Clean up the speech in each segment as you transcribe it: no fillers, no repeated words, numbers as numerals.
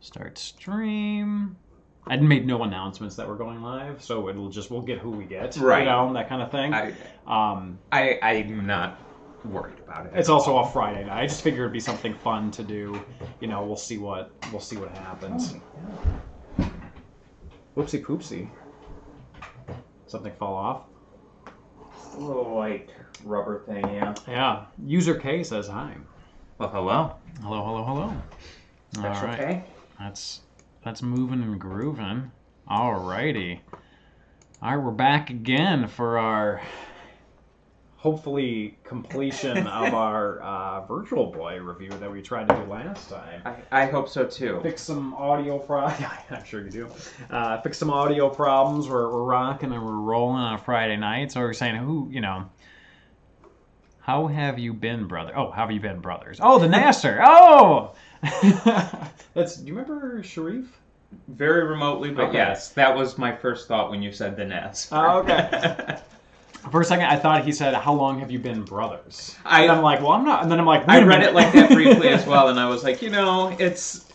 Start stream. I made no announcements that we're going live, so we'll get who we get, right? You know, that kind of thing. I'm not worried about it. It's also a Friday night. I just figured it'd be something fun to do. You know, we'll see what happens. Oh, whoopsie poopsie. Something fall off. A little like rubber thing, yeah. Yeah. User K says hi. Well, hello. Hello. That's all right. Okay. That's moving and grooving. Alrighty. All right, we're back again for our hopefully completion of our Virtual Boy review that we tried to do last time. I hope so too. Fix some audio problems. I'm sure you do. Fix some audio problems. We're rocking and we're rolling on a Friday night. So we're saying, how have you been, brother? Oh, how have you been, brothers? Oh, the Nasser. Oh! Do you remember Sharif? Very remotely, but okay. Yes, that was my first thought when you said the Nasser. Oh, okay. For a second, I thought he said, "How long have you been brothers?" And I'm like, "Well, I'm not." And then I'm like, I read it like that briefly as well, and I was like, it's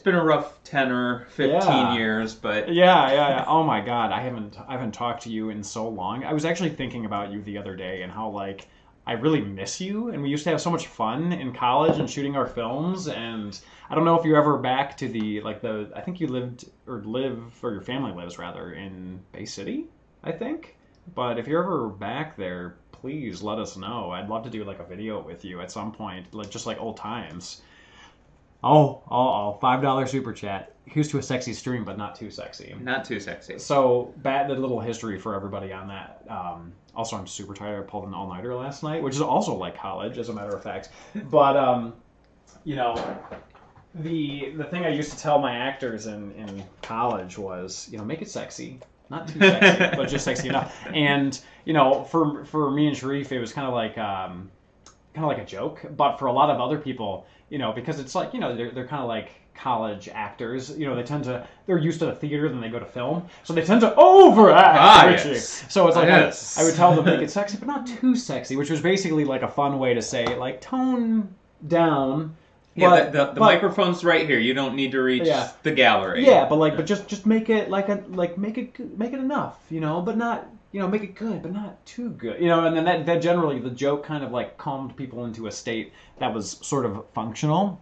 been a rough 10 or 15 years, but yeah. Oh my God, I haven't talked to you in so long. I was actually thinking about you the other day and how I really miss you, and we used to have so much fun in college and shooting our films. And I don't know if you're ever back to I think you live, or your family lives rather, in Bay City, I think. But if you're ever back there, please let us know. I'd love to do a video with you at some point, just like old times. Oh, $5 super chat. Here's to a sexy stream, but not too sexy. Not too sexy. So, the little history for everybody on that. Also, I'm super tired. I pulled an all-nighter last night, which is also like college, as a matter of fact. But, the thing I used to tell my actors in college was, make it sexy. Not too sexy, but just sexy enough. And, for me and Sharif, it was kind of like a joke. But for a lot of other people, because it's they're kind of like college actors, they're used to the theater, then they go to film, so they tend to overact. Yes. So it's I would tell them make it sexy, but not too sexy, which was basically a fun way to say tone down. Yeah, the microphone's right here. You don't need to reach the gallery. Yeah, but just make it make it enough, but not. Make it good, but not too good. And then that generally, the joke kind of calmed people into a state that was sort of functional.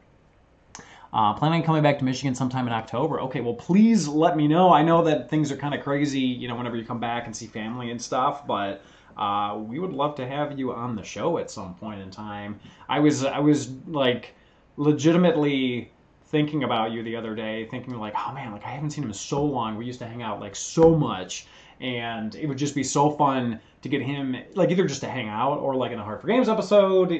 Planning on coming back to Michigan sometime in October. Okay, well, please let me know. I know that things are kind of crazy, whenever you come back and see family and stuff, but we would love to have you on the show at some point in time. I was legitimately thinking about you the other day, thinking oh man, I haven't seen him in so long. We used to hang out so much. And it would just be so fun to get him, either just to hang out or in a H4Games episode,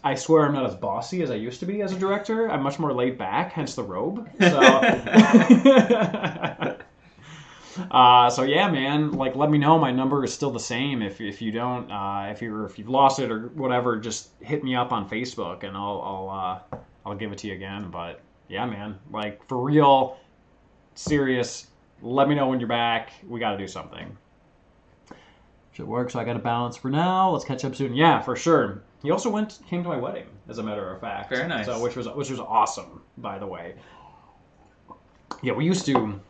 I swear I'm not as bossy as I used to be as a director. I'm much more laid back, hence the robe. So, so yeah, man, let me know. My number is still the same. If you don't, if you've lost it or whatever, just hit me up on Facebook and I'll give it to you again. But yeah, man, for real, serious. Let me know when you're back. We got to do something. Should work, so I got to balance for now. Let's catch up soon. Yeah, for sure. He also came to my wedding, as a matter of fact. Very nice. So, which was awesome, by the way. Yeah, we used to.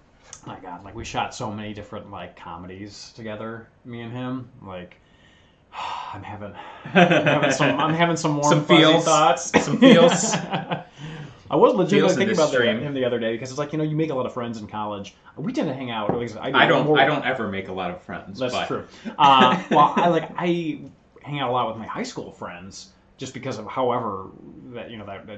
My God, we shot so many different comedies together, me and him. I'm having some warm fuzzy thoughts. Some feels. I was legitimately thinking about him the other day because it's you make a lot of friends in college. We tend to hang out. Or at least I don't ever make a lot of friends. That's true. Well, I hang out a lot with my high school friends just because of however that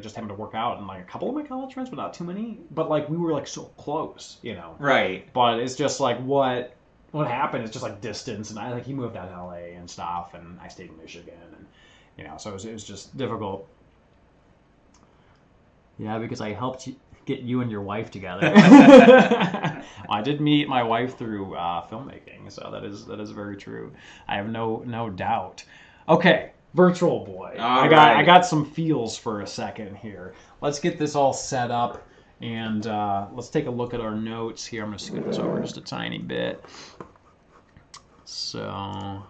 just happened to work out, and a couple of my college friends, but not too many. But we were so close, Right. But it's just what happened is just distance, and he moved out to LA and stuff, and I stayed in Michigan, and so it was just difficult. Yeah, because I helped get you and your wife together. I did meet my wife through filmmaking, so that is very true. I have no doubt. Okay, Virtual Boy. I got some feels for a second here. Let's get this all set up, and let's take a look at our notes here. I'm going to scoot this over just a tiny bit. So,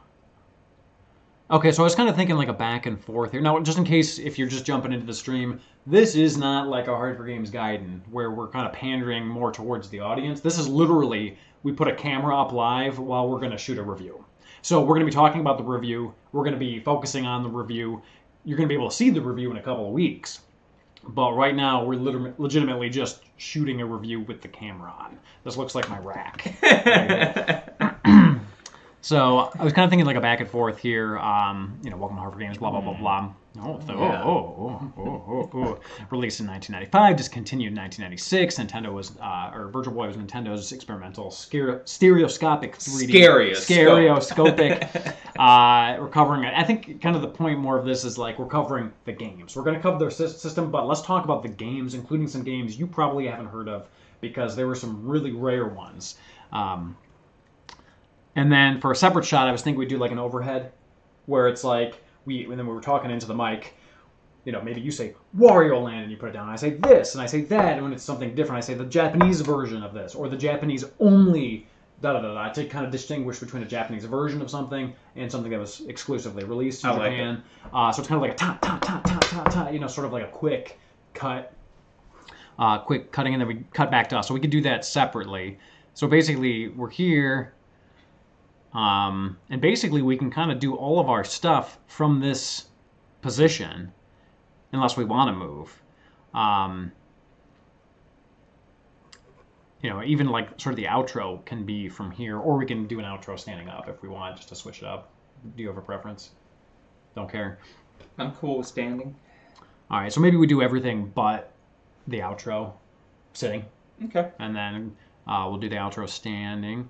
Okay, so I was kind of thinking like a back and forth here. Now, just in case if you're just jumping into the stream, this is not like a Hardcore Games Gaiden where we're kind of pandering more towards the audience. This is literally we put a camera up live while we're going to shoot a review. So we're going to be talking about the review. We're going to be focusing on the review. You're going to be able to see the review in a couple of weeks. But right now, we're legitimately just shooting a review with the camera on. This looks like my rack. So I was kind of thinking like a back and forth here. Welcome to Hardcore Games, blah, blah, blah, blah. Released in 1995, discontinued in 1996. Nintendo was, or Virtual Boy was Nintendo's experimental stereoscopic 3D. Stereoscopic. We're covering, I think kind of the point more of this is like we're covering the games. We're going to cover their system, but let's talk about the games, including some games you probably haven't heard of because there were some really rare ones. And then for a separate shot, I was thinking we'd do like an overhead where it's like, and then we were talking into the mic, maybe you say Wario Land and you put it down. And I say this and I say that. And when it's something different, I say the Japanese version of this or the Japanese only da-da-da-da to kind of distinguish between a Japanese version of something and something that was exclusively released in Japan. So it's kind of like a ta-ta-ta-ta-ta-ta, sort of like a quick cut, quick cutting, and then we cut back to us. So we could do that separately. So basically, we're here. And basically, we can kind of do all of our stuff from this position, unless we want to move. Even like sort of the outro can be from here, or we can do an outro standing up if we want, just to switch it up. Do you have a preference? Don't care. I'm cool with standing. All right, so maybe we do everything but the outro sitting. Okay. And then we'll do the outro standing.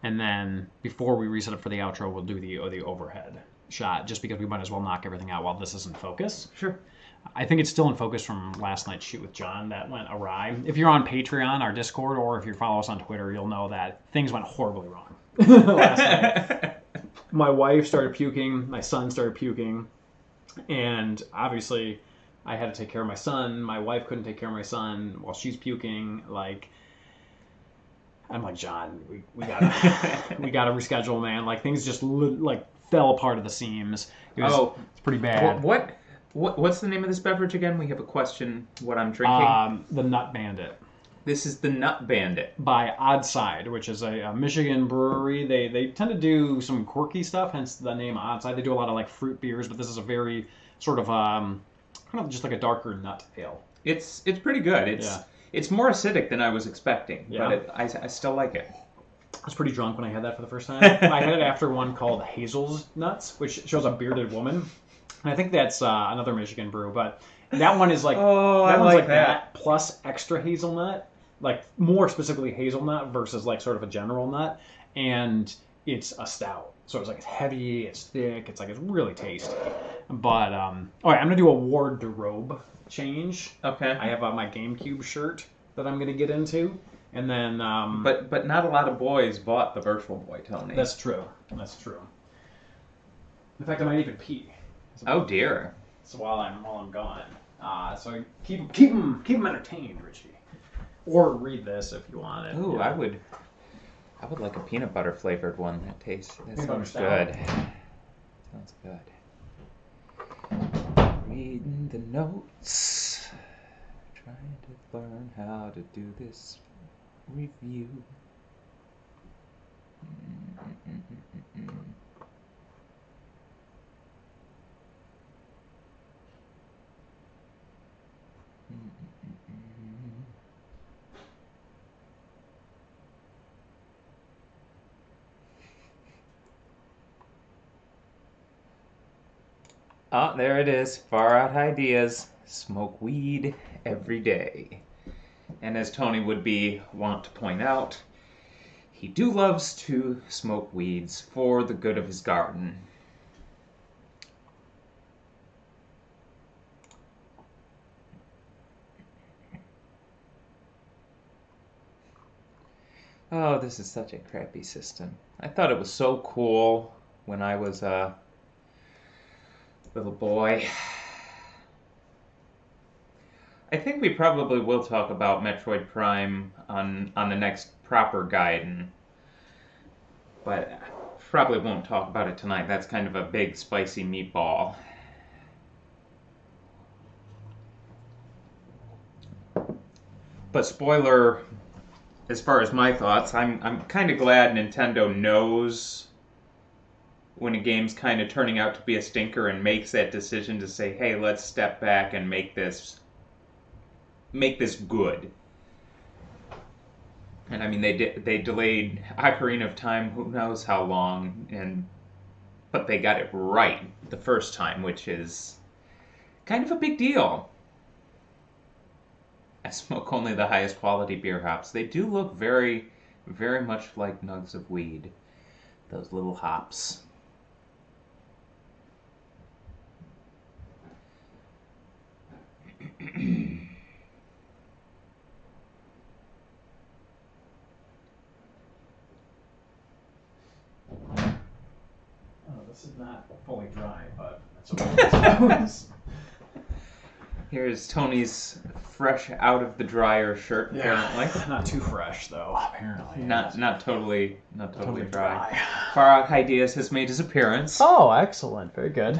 And then before we reset it for the outro, we'll do the overhead shot, just because we might as well knock everything out while this is in focus. Sure. I think it's still in focus from last night's shoot with John that went awry. If you're on Patreon, our Discord, or if you follow us on Twitter, you'll know that things went horribly wrong last night. My wife started puking. My son started puking. And obviously, I had to take care of my son. My wife couldn't take care of my son while she's puking. I'm like, John, we gotta reschedule, man. Like things just fell apart at the seams. It's pretty bad. What's the name of this beverage again? We have a question. What I'm drinking? The Nut Bandit. This is the Nut Bandit by Oddside, which is a Michigan brewery. They tend to do some quirky stuff, hence the name Oddside. They do a lot of like fruit beers, but this is a very sort of kind of just like a darker nut ale. It's pretty good. It's more acidic than I was expecting, but I still like it. I was pretty drunk when I had that for the first time. I had it after one called Hazel's Nuts, which shows a bearded woman. And I think that's another Michigan brew, but that one is like that one's like that plus extra hazelnut, like more specifically hazelnut versus like sort of a general nut, and it's a stout. So it's like it's heavy, it's thick, it's really tasty. But all right, I'm gonna do a wardrobe change. Okay. I have my GameCube shirt that I'm gonna get into, and then but not a lot of boys bought the Virtual Boy, Tony. That's true. In fact, I might even pee. Oh dear. So while I'm gone, so keep them entertained, Richie. Or read this if you want it. Ooh, I would like a peanut butter flavored one. That sounds good. Sounds good. Reading the notes, trying to learn how to do this review. Oh, there it is. Far out ideas. Smoke weed every day. And as Tony would be wont to point out, he loves to smoke weeds for the good of his garden. Oh, this is such a crappy system. I thought it was so cool when I was a little boy. I think we probably will talk about Metroid Prime on the next proper Gaiden. But probably won't talk about it tonight. That's kind of a big, spicy meatball. But spoiler, as far as my thoughts, I'm kind of glad Nintendo knows when a game's kind of turning out to be a stinker and makes that decision to say, hey, let's step back and make this good. And I mean, they delayed Ocarina of Time who knows how long, but they got it right the first time, which is kind of a big deal. I smoke only the highest quality beer hops. They do look very, very much like nugs of weed. Those little hops. This is not fully dry, but that's okay. Here's Tony's fresh out of the dryer shirt, apparently. Not too fresh though, apparently. Not totally dry. Far Out Ideas has made his appearance. Oh, excellent. Very good.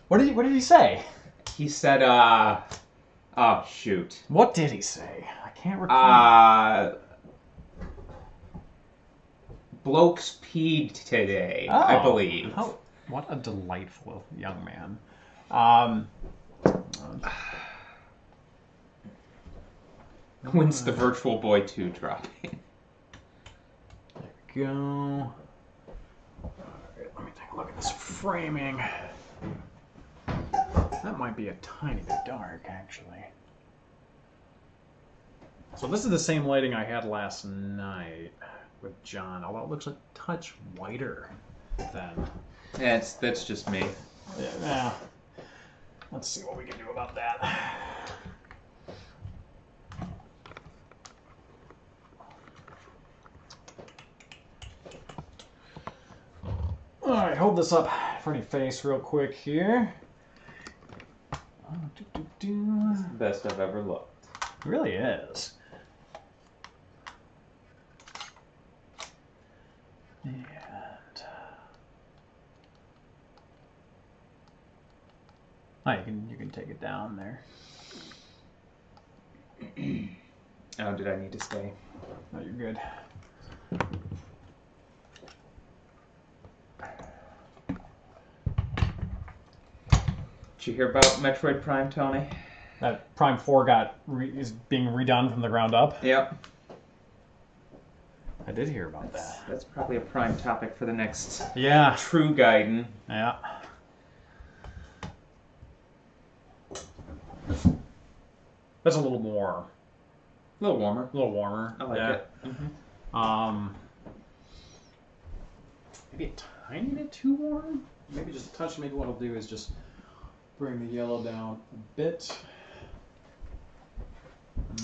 What did he say? He said, oh shoot. What did he say? I can't recall. Blokes peed today, I believe. Oh, what a delightful young man. When's the Virtual Boy 2 dropping? There we go. Alright, let me take a look at this framing. That might be a tiny bit dark, actually. So this is the same lighting I had last night with John, although it looks a touch whiter than... Yeah, that's just me. Yeah. Let's see what we can do about that. Alright, hold this up in front of your face real quick here. It's the best I've ever looked. It really is. And you can take it down there. Oh, did I need to stay? No, you're good. Did you hear about Metroid Prime, Tony? That Prime 4 is being redone from the ground up? Yep. I did hear about that. That's probably a prime topic for the next true Gaiden. Yeah. That's a little more. A little warmer. A little warmer. I like it. Mm-hmm. Maybe a tiny bit too warm? Maybe just a touch. Maybe what I'll do is just bring the yellow down a bit.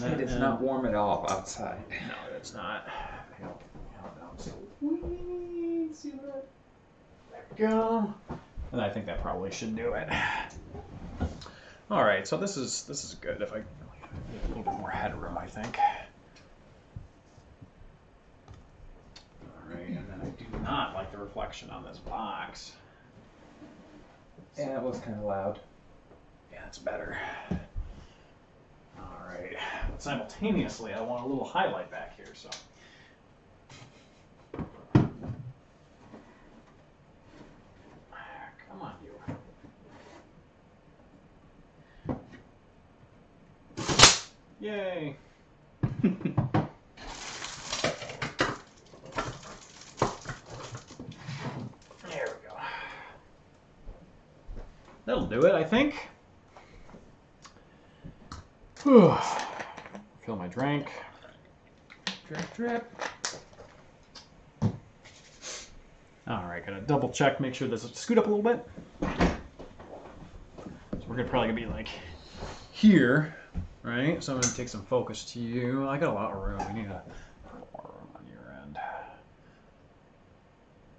It is not warm at all outside. No, it's not. See that? There we go. And I think that probably should do it. All right, so this is good. If I get a little bit more headroom, I think. All right, and then I do not like the reflection on this box. Yeah, it was kind of loud. Yeah, it's better. All right, but simultaneously, I want a little highlight back here, so. Come on, you. Yay! There we go. That'll do it, I think. Whew. Fill my drink. Drip, drip. Alright, gotta double check, make sure this scoot up a little bit. So we're probably gonna be like here, right? So I'm gonna take some focus to you. I got a lot of room. We need a little more room on your end.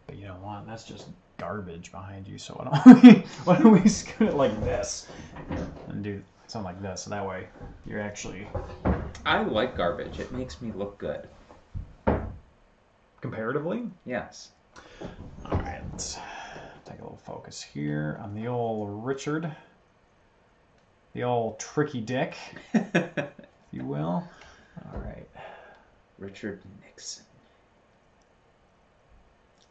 But you don't want, that's just garbage behind you. So why don't we scoot it like this and do something like this? So that way you're actually. I like garbage. It makes me look good. Comparatively? Yes. All right, let's take a little focus here on the old Richard. The old tricky dick, if you will. All right. Richard Nixon.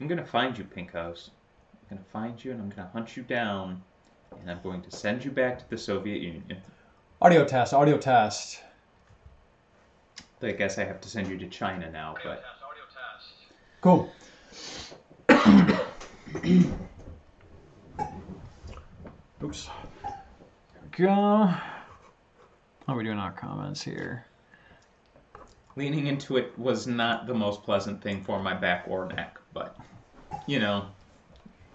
I'm going to find you, Pink House. I'm going to find you and I'm going to hunt you down. And I'm going to send you back to the Soviet Union. Audio test, audio test. I guess I have to send you to China now, but... Cool. Oops. There we go. How are we doing our comments here? Leaning into it was not the most pleasant thing for my back or neck, but, you know,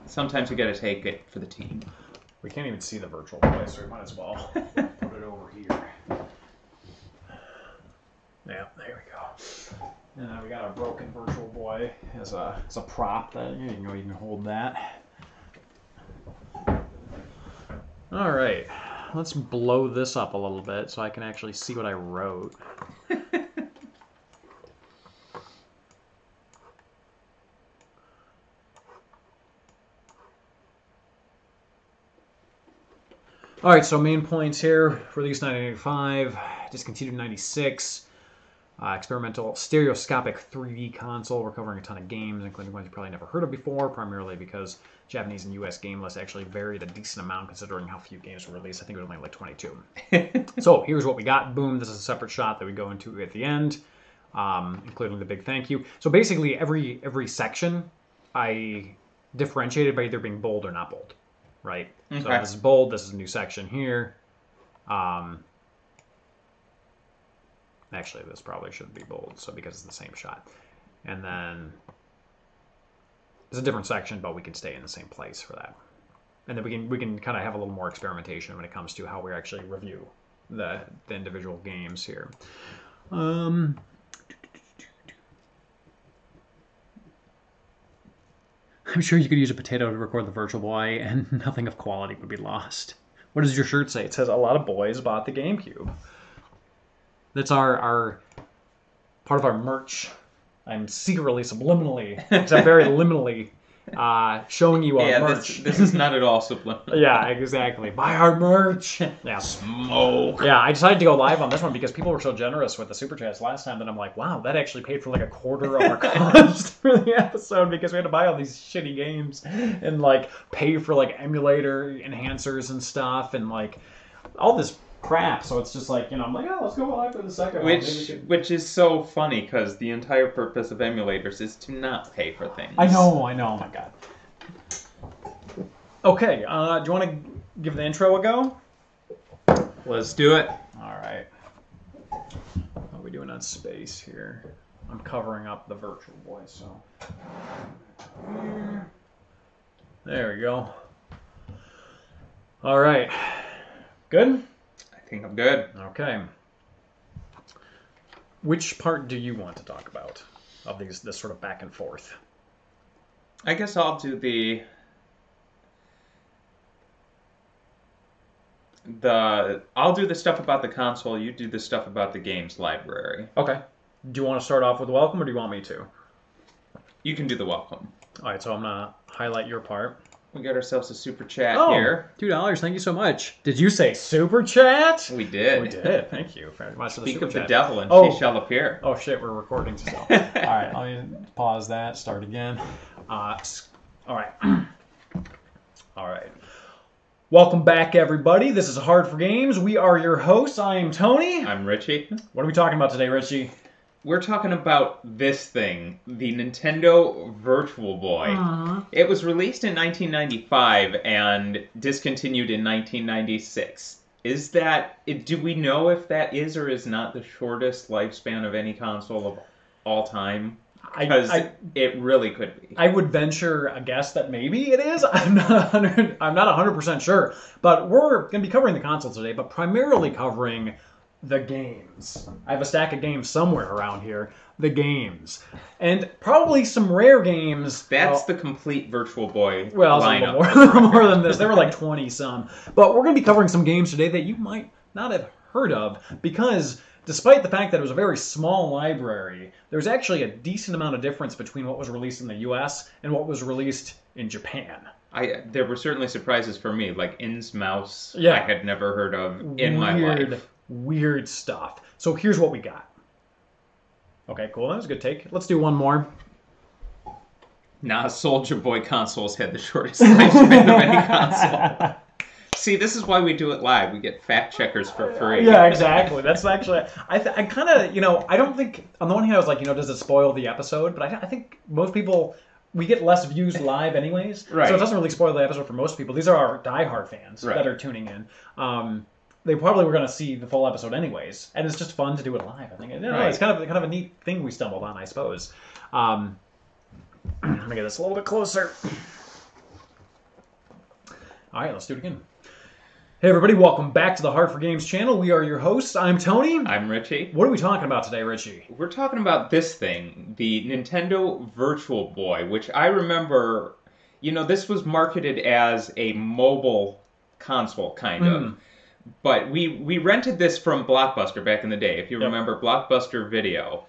sometimes you gotta take it for the team. We can't even see the virtual boy, so we might as well put it over here. Yeah, there we go. And then we got our broken virtual boy as a prop that you can hold that. All right, let's blow this up a little bit so I can actually see what I wrote. All right, so main points here: released 1985, discontinued 96. Experimental stereoscopic 3D console. We're covering a ton of games, including ones you probably never heard of before, primarily because Japanese and US game lists actually varied a decent amount considering how few games were released. I think it was only like 22. So here's what we got. Boom. This is a separate shot that we go into at the end, including the big thank you. So basically every section I differentiated by either being bold or not bold, right? Okay. So this is bold. This is a new section here. Actually, this probably should be bold, so because it's the same shot. And then it's a different section, but we can stay in the same place for that. And then we can kind of have a little more experimentation when it comes to how we actually review the individual games here. I'm sure you could use a potato to record the Virtual Boy, and nothing of quality would be lost. What does your shirt say? It says a lot of boys bought the GameCube. That's our part of our merch. I'm secretly, subliminally, except very liminally, showing you our merch. This is not at all subliminal. Yeah, exactly. Buy our merch. Yeah. Smoke. Yeah, I decided to go live on this one because people were so generous with the super chats last time that I'm like, wow, that actually paid for like a quarter of our cost for the episode because we had to buy all these shitty games and like pay for like emulator enhancers and stuff and like all this crap. So it's just like, you know, I'm like, oh, let's go live for the second one. Which is so funny because the entire purpose of emulators is to not pay for things. I know, oh my god. Okay, do you want to give the intro a go? Let's do it. All right. What are we doing on space here? I'm covering up the Virtual Boy, so. There we go. All right. Good? I think I'm good. Okay. Which part do you want to talk about of this sort of back and forth? I guess I'll do the stuff about the console. You do the stuff about the games library. Okay. Do you want to start off with welcome, or do you want me to? You can do the welcome. All right, so I'm gonna highlight your part. We got ourselves a super chat here. $2. Thank you so much. Did you say super chat? We did. We did. Thank you very much for the Speak super of chat. the devil and she shall appear. Oh shit, we're recording still. All right, let me pause that. Start again. All right. All right. Welcome back, everybody. This is Hard for Games. We are your hosts. I am Tony. I'm Richie. What are we talking about today, Richie? We're talking about this thing, the Nintendo Virtual Boy. It was released in 1995 and discontinued in 1996. Do we know if that is or is not the shortest lifespan of any console of all time? Because it really could be. I would venture a guess that maybe it is. I'm not 100% sure. But we're going to be covering the console today, but primarily covering the games. I have a stack of games somewhere around here. The games. And probably some rare games. That's the complete Virtual Boy lineup. Well, a little more than this. There were like 20 some. But we're going to be covering some games today that you might not have heard of because despite the fact that it was a very small library, there was actually a decent amount of difference between what was released in the U.S. and what was released in Japan. There were certainly surprises for me, like insmouse. Yeah. I had never heard of in my life. Weird stuff. So here's what we got. Okay, cool. That was a good take. Let's do one more. Nah, Soldier Boy consoles had the shortest lifespan of any console. See, this is why we do it live. We get fact checkers for free. Yeah, exactly. That's actually, I kind of, I don't think, on the one hand I was like, does it spoil the episode? But I think most people, we get less views live anyways. Right. So it doesn't really spoil the episode for most people. These are our diehard fans that are tuning in. They probably were going to see the full episode anyways. And it's just fun to do it live. I think it's kind of a neat thing we stumbled on, I suppose. Let me get this a little bit closer. All right, let's do it again. Hey everybody, welcome back to the H4Games channel. We are your hosts. I'm Tony. I'm Richie. What are we talking about today, Richie? We're talking about this thing, the Nintendo Virtual Boy, which I remember, this was marketed as a mobile console, kind of. But we rented this from Blockbuster back in the day, if you remember Blockbuster Video.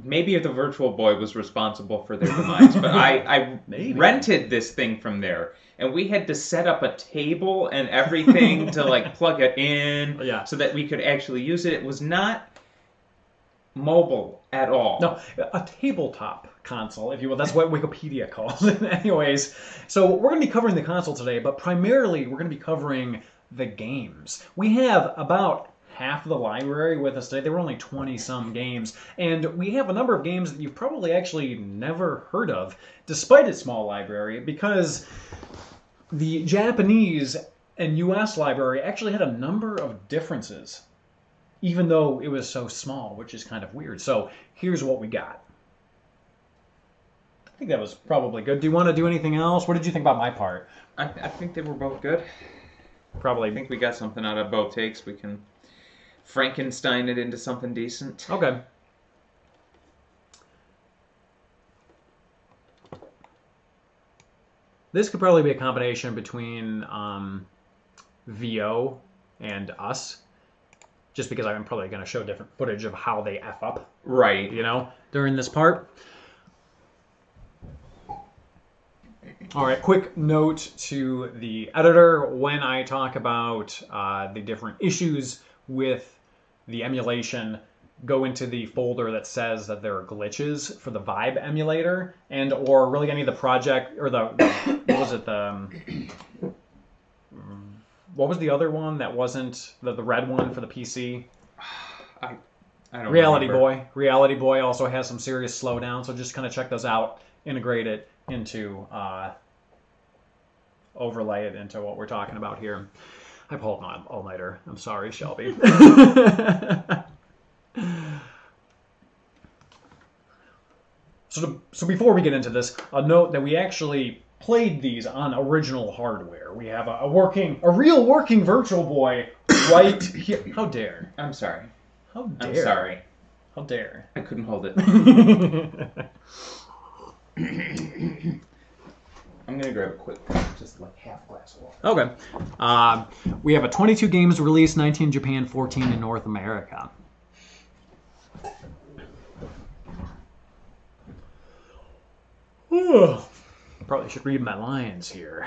Maybe the Virtual Boy was responsible for their demise, but I rented this thing from there. And we had to set up a table and everything to plug it in so that we could actually use it. It was not mobile at all. No, a tabletop console, if you will. That's what Wikipedia calls it. Anyways, so we're going to be covering the console today, but primarily we're going to be covering the games. We have about half of the library with us today. There were only 20-some games, and we have a number of games that you've probably actually never heard of, despite its small library, because the Japanese and US library actually had a number of differences, even though it was so small, which is kind of weird. So here's what we got. I think that was probably good. Do you want to do anything else? What did you think about my part? I think they were both good. Probably. I think we got something out of both takes. We can Frankenstein it into something decent. Okay. This could probably be a combination between VO and us, just because I'm probably going to show different footage of how they F up. Right. During this part. All right, quick note to the editor. When I talk about the different issues with the emulation, go into the folder that says that there are glitches for the Vibe emulator or really any of the project, or the what was it, what was the other one that wasn't the red one for the PC? I don't Reality remember. Boy. Reality Boy also has some serious slowdown, so just kind of check those out, integrate it into, overlay it into what we're talking about here. I pulled an all-nighter. I'm sorry, Shelby. So before we get into this, a note that we actually played these on original hardware. We have a real working Virtual Boy right here. How dare? I'm sorry. How dare? I'm sorry. How dare? I couldn't hold it. I'm going to grab a quick, just half glass of water. Okay. We have a 22 games released, 19 in Japan, 14 in North America. Probably should read my lines here.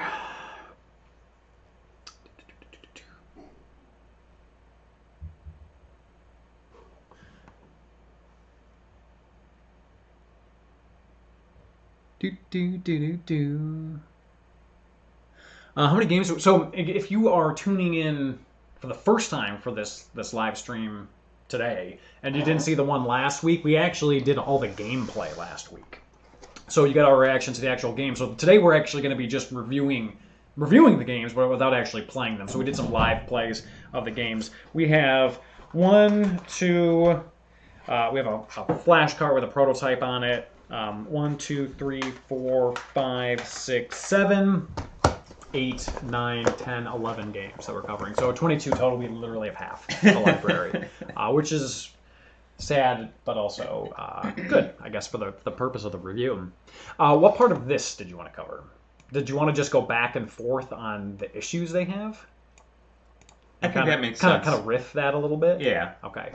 How many games? So if you are tuning in for the first time for this live stream today, and you didn't see the one last week, we actually did all the gameplay last week. So you got our reaction to the actual game. So today we're actually going to be just reviewing the games, but without actually playing them. So we did some live plays of the games. We have we have a flash card with a prototype on it. 1, 2, 3, 4, 5, 6, 7, 8, 9, 10, 11 games that we're covering. So 22 total. We literally have half the library, which is sad, but also good, I guess, for the purpose of the review. What part of this did you want to cover? Did you want to just go back and forth on the issues they have? I think that makes sense. sense. Kind of riff that a little bit? Yeah. Okay.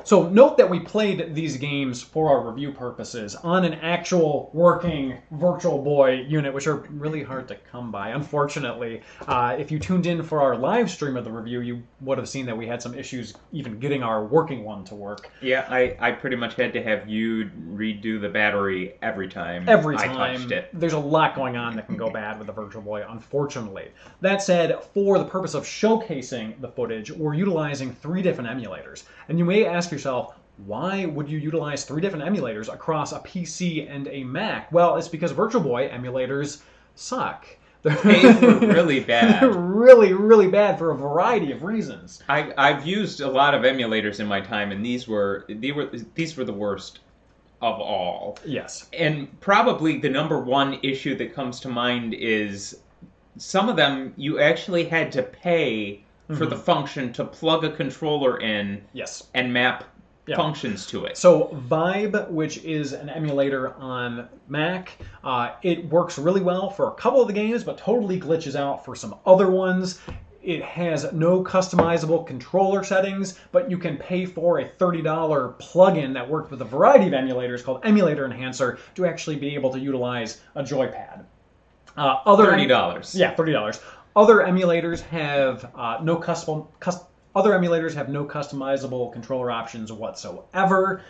So note that we played these games for our review purposes on an actual working Virtual Boy unit, which are really hard to come by, unfortunately. If you tuned in for our live stream of the review, you would have seen that we had some issues even getting our working one to work. Yeah, I pretty much had to have you redo the battery every time I touched it. There's a lot going on that can go bad with the Virtual Boy, unfortunately. That said, for the purpose of showcasing the footage, we're utilizing 3 different emulators. And you may ask yourself, why would you utilize 3 different emulators across a PC and a Mac? Well, it's because Virtual Boy emulators suck. They were really bad. They're really, really bad for a variety of reasons. I've used a lot of emulators in my time, and these were the worst of all. Yes. And probably the number one issue that comes to mind is some of them you actually had to pay for the function to plug a controller in and map functions to it. So Vibe, which is an emulator on Mac, it works really well for a couple of the games, but totally glitches out for some other ones. It has no customizable controller settings, but you can pay for a $30 plugin that worked with a variety of emulators called Emulator Enhancer to actually be able to utilize a joypad. $30. Yeah, $30. Other emulators have no customizable controller options whatsoever.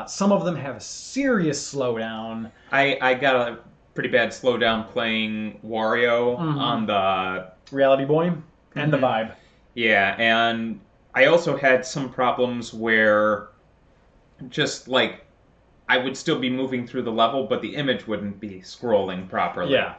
Some of them have serious slowdown. I got a pretty bad slowdown playing Wario on the Reality Boy and the Vibe. Yeah, and I also had some problems where just like I would still be moving through the level, but the image wouldn't be scrolling properly. Yeah.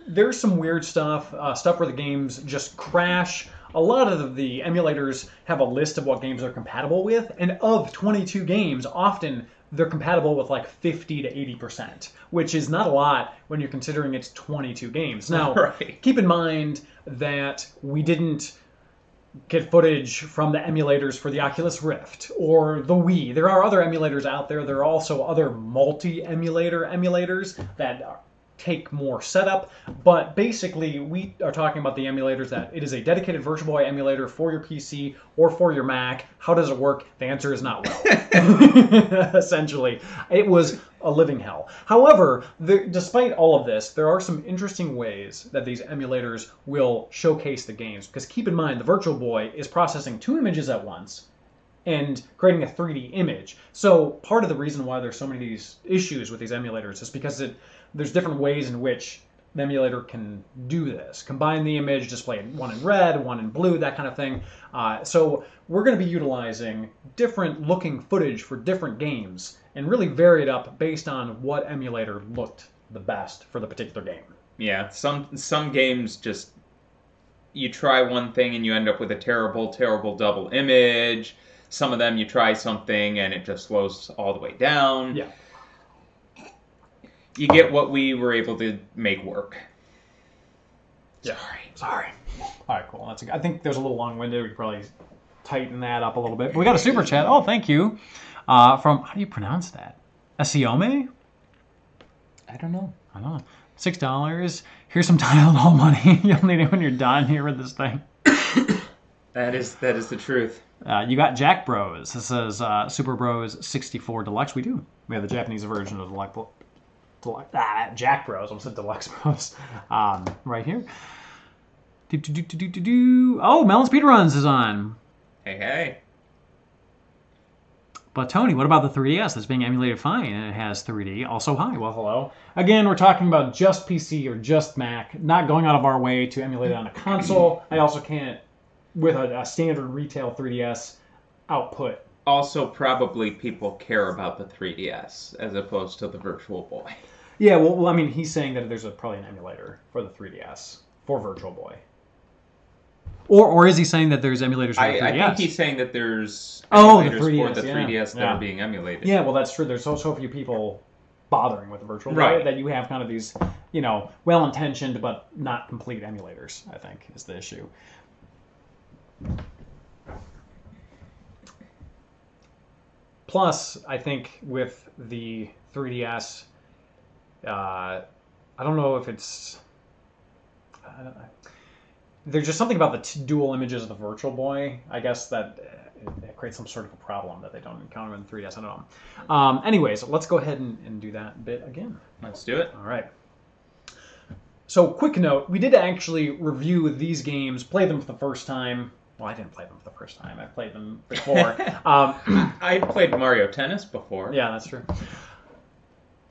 There's some weird stuff where the games just crash. A lot of the emulators have a list of what games they're compatible with, and of 22 games, often they're compatible with like 50 to 80%, which is not a lot when you're considering it's 22 games. Now, keep in mind that we didn't get footage from the emulators for the Oculus Rift or the Wii. There are other emulators out there. There are also other multi-emulator emulators that take more setup, but basically we are talking about the emulators that it is a dedicated Virtual Boy emulator for your PC or for your Mac. How does it work? The answer is not well. Essentially, it was a living hell. However, despite all of this, there are some interesting ways that these emulators will showcase the games, because keep in mind the Virtual Boy is processing 2 images at once and creating a 3D image. So part of the reason why there's so many of these issues with these emulators is because there's different ways in which the emulator can do this. Combine the image, display one in red, one in blue, that kind of thing. So we're going to be utilizing different looking footage for different games and really vary it up based on what emulator looked the best for the particular game. Yeah, some games just, you try one thing and you end up with a terrible, terrible double image. Some of them you try something and it just slows all the way down. Yeah. You get what we were able to make work. Yeah. Sorry. All right, cool. I think there's a little long-winded. We could probably tighten that up a little bit. But we got a super chat. Oh, thank you. From, how do you pronounce that? Asiome? I don't know. $6. Here's some Tylenol money. You'll need it when you're done here with this thing. That is the truth. You got Jack Bros. This says Super Bros 64 Deluxe. We do. We have the Japanese version of the Jack Bros. I said Deluxe Bros. Right here. Oh, Melon Speedruns is on. Hey. But Tony, what about the 3DS that's being emulated fine and it has 3D? Also, hi. Well, hello. Again, we're talking about just PC or just Mac, not going out of our way to emulate it on a console. I also can't, with a standard retail 3DS output. Also, probably people care about the 3DS as opposed to the Virtual Boy. Yeah, well, I mean, he's saying that there's probably an emulator for the 3DS for Virtual Boy. Or is he saying that there's emulators for the 3DS? I think he's saying that there's emulators the 3DS, for the 3DS that are being emulated. Yeah, well, that's true. There's so few people bothering with the Virtual Boy that you have kind of these, well-intentioned but not complete emulators, I think, is the issue. Plus, I think with the 3DS, I don't know if it's... There's just something about the dual images of the Virtual Boy, I guess, that it creates some sort of a problem that they don't encounter in 3DS. I don't know. Anyways, let's go ahead and do that bit again. Let's do it. All right. So, quick note, we did actually review these games, play them for the first time. Well, I didn't play them for the first time. I played them before. I played Mario Tennis before. Yeah, that's true.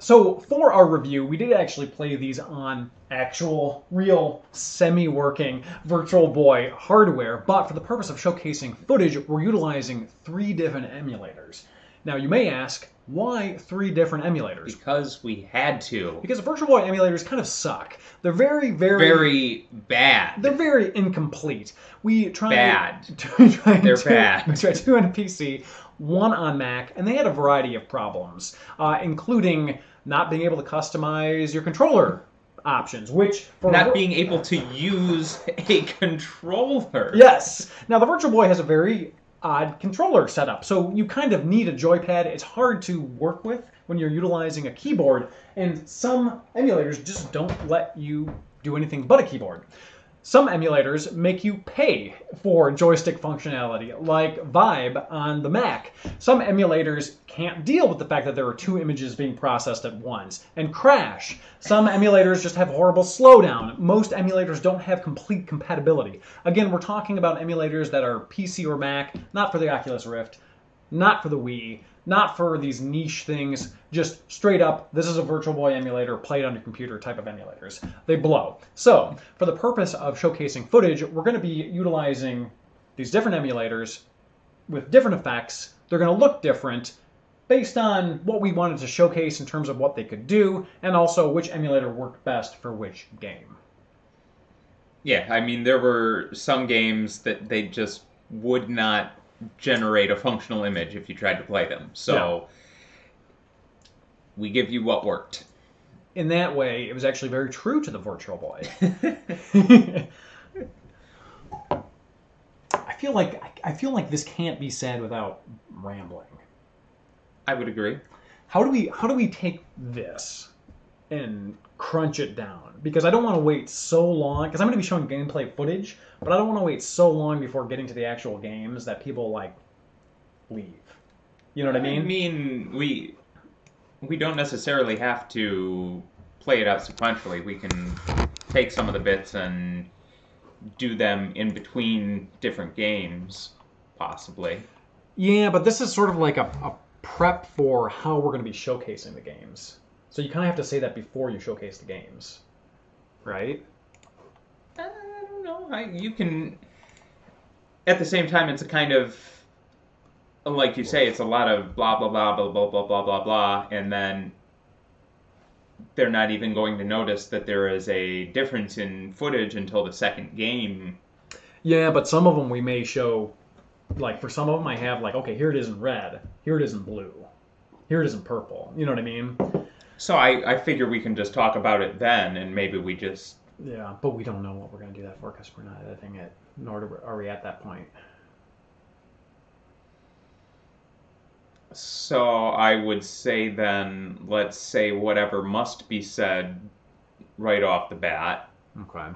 So, for our review, we did actually play these on actual, real, semi-working Virtual Boy hardware, but for the purpose of showcasing footage, we're utilizing 3 different emulators. Now, you may ask, why 3 different emulators? Because we had to. Because the Virtual Boy emulators kind of suck. They're very, Very bad. They're very incomplete. We tried... Bad. They're bad. We tried 2 on PC, 1 on Mac, and they had a variety of problems, including not being able to customize your controller options, which... Not being able to use a controller. Yes! Now, the Virtual Boy has a very odd controller setup, so you kind of need a joypad. It's hard to work with when you're utilizing a keyboard, and some emulators just don't let you do anything but a keyboard. Some emulators make you pay for joystick functionality, like Vibe on the Mac. Some emulators can't deal with the fact that there are 2 images being processed at once, and crash. Some emulators just have horrible slowdown. Most emulators don't have complete compatibility. Again, we're talking about emulators that are PC or Mac, not for the Oculus Rift, not for the Wii, not for these niche things, just straight up, this is a Virtual Boy emulator, play it on your computer type of emulators. They blow. So, for the purpose of showcasing footage, we're going to be utilizing these different emulators with different effects. They're going to look different based on what we wanted to showcase in terms of what they could do, and also which emulator worked best for which game. Yeah, I mean, there were some games that they just would not generate a functional image if you tried to play them. So we give you what worked. In that way, it was actually very true to the Virtual Boy. I feel like this can't be said without rambling. I would agree. How do we take this and crunch it down? Because I don't want to wait so long, because I'm going to be showing gameplay footage, but I don't want to wait so long before getting to the actual games that people, like, leave. You know what I mean? I mean, we don't necessarily have to play it out sequentially. We can take some of the bits and do them in between different games, possibly. Yeah, but this is sort of like a prep for how we're going to be showcasing the games. So you kind of have to say that before you showcase the games, right? I don't know. You can... At the same time, it's a kind of... Like you say, it's a lot of blah, blah, blah, blah, blah, blah, blah, blah, blah, and then they're not even going to notice that there is a difference in footage until the second game. Yeah, but some of them we may show... Like, for some of them, I have, like, okay, here it is in red. Here it is in blue. Here it is in purple. You know what I mean? So I figure we can just talk about it then, and maybe we just... Yeah, but we don't know what we're going to do that for because we're not editing it, nor are we at that point. So I would say then, let's say whatever must be said right off the bat. Okay.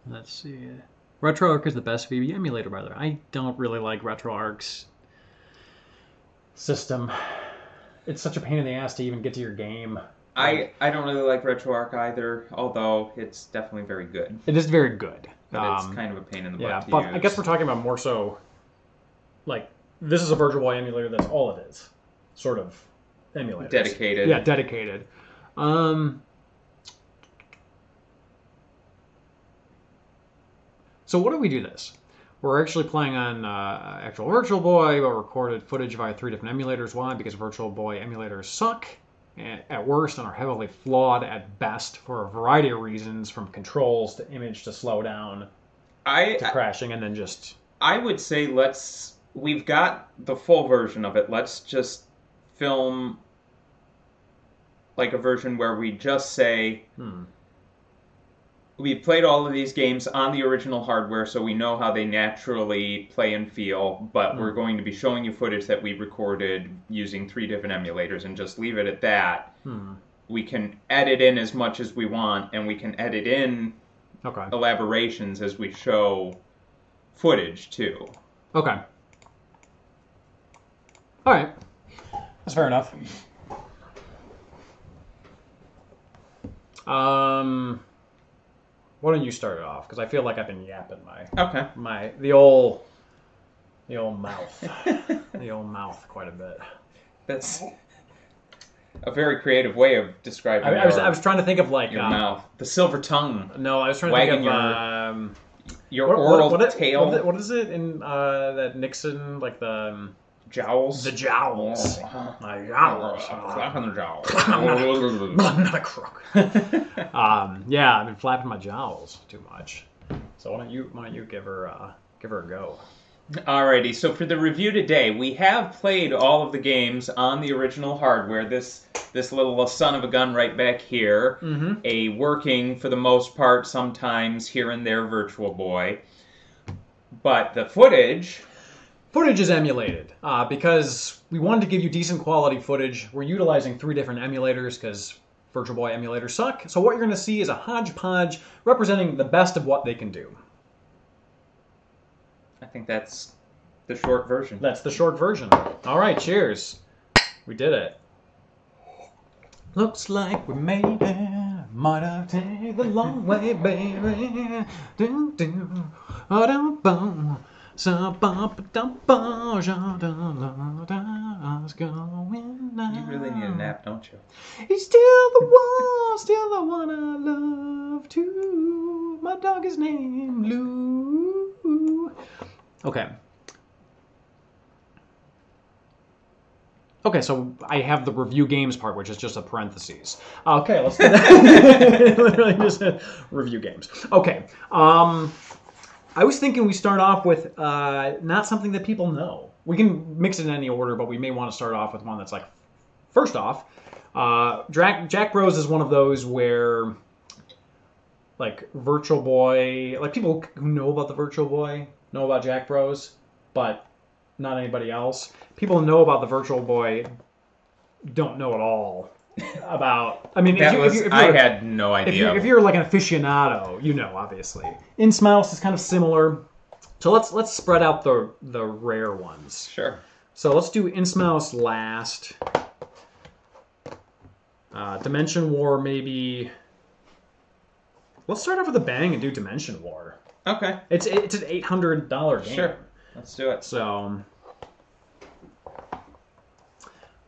Let's see. RetroArch is the best VB emulator, by the way. I don't really like RetroArch's system. It's such a pain in the ass to even get to your game. I don't really like RetroArch either, although it's definitely very good. It is very good. But it's kind of a pain in the butt to but use. I guess we're talking about more so, like, this is a Virtual Boy emulator, that's all it is. Sort of emulator. Dedicated. Yeah, dedicated. So what do we do this? We're actually playing on actual Virtual Boy, but recorded footage via 3 different emulators. Why? Because Virtual Boy emulators suck at worst and are heavily flawed at best for a variety of reasons, from controls to image to slow down to crashing, and then just... I would say we've got the full version of it. Let's just film like a version where we just say... we played all of these games on the original hardware, so we know how they naturally play and feel, but we're going to be showing you footage that we recorded using 3 different emulators and just leave it at that. We can edit in as much as we want, and we can edit in elaborations as we show footage, too. Okay. All right. That's fair enough. Why don't you start it off? Because I feel like I've been yapping the old mouth, the old mouth quite a bit. That's a very creative way of describing. I was trying to think of like your mouth, the silver tongue. No, I was trying to think of your oral tail. What is it in that Nixon like the jowls? The jowls. My jowls. Flapping the jowls. I'm not a crook. Yeah, I've been flapping my jowls too much. So why don't you give her a go? Alrighty, so for the review today, we have played all of the games on the original hardware. This little son of a gun right back here, a working, for the most part, sometimes here and there Virtual Boy. But the footage is emulated because we wanted to give you decent quality footage. We're utilizing 3 different emulators because Virtual Boy emulators suck. So what you're going to see is a hodgepodge representing the best of what they can do. I think that's the short version. That's the short version. All right, cheers. We did it. Looks like we made it. Might have taken the long way, baby. Do do. Oh, boom. So you really need a nap, don't you? He's still the one I love too. My dog is named Lou. Okay. Okay, so I have the review games part, which is just a parentheses. Okay, let's do that. Literally just review games. Okay. I was thinking we start off with not something that people know. We can mix it in any order, but we may want to start off with one that's like, first off, Jack Bros is one of those where, like, Virtual Boy, like, people who know about the Virtual Boy know about Jack Bros, but not anybody else. People who know about the Virtual Boy don't know at all about. I mean, I had no idea. If you're like an aficionado, you know, obviously. Insmouse is kind of similar. So let's spread out the rare ones. Sure. So let's do Insmouse last. Dimension War maybe. Let's start off with a bang and do Dimension War. Okay. It's an $800 game. Sure. Let's do it. So,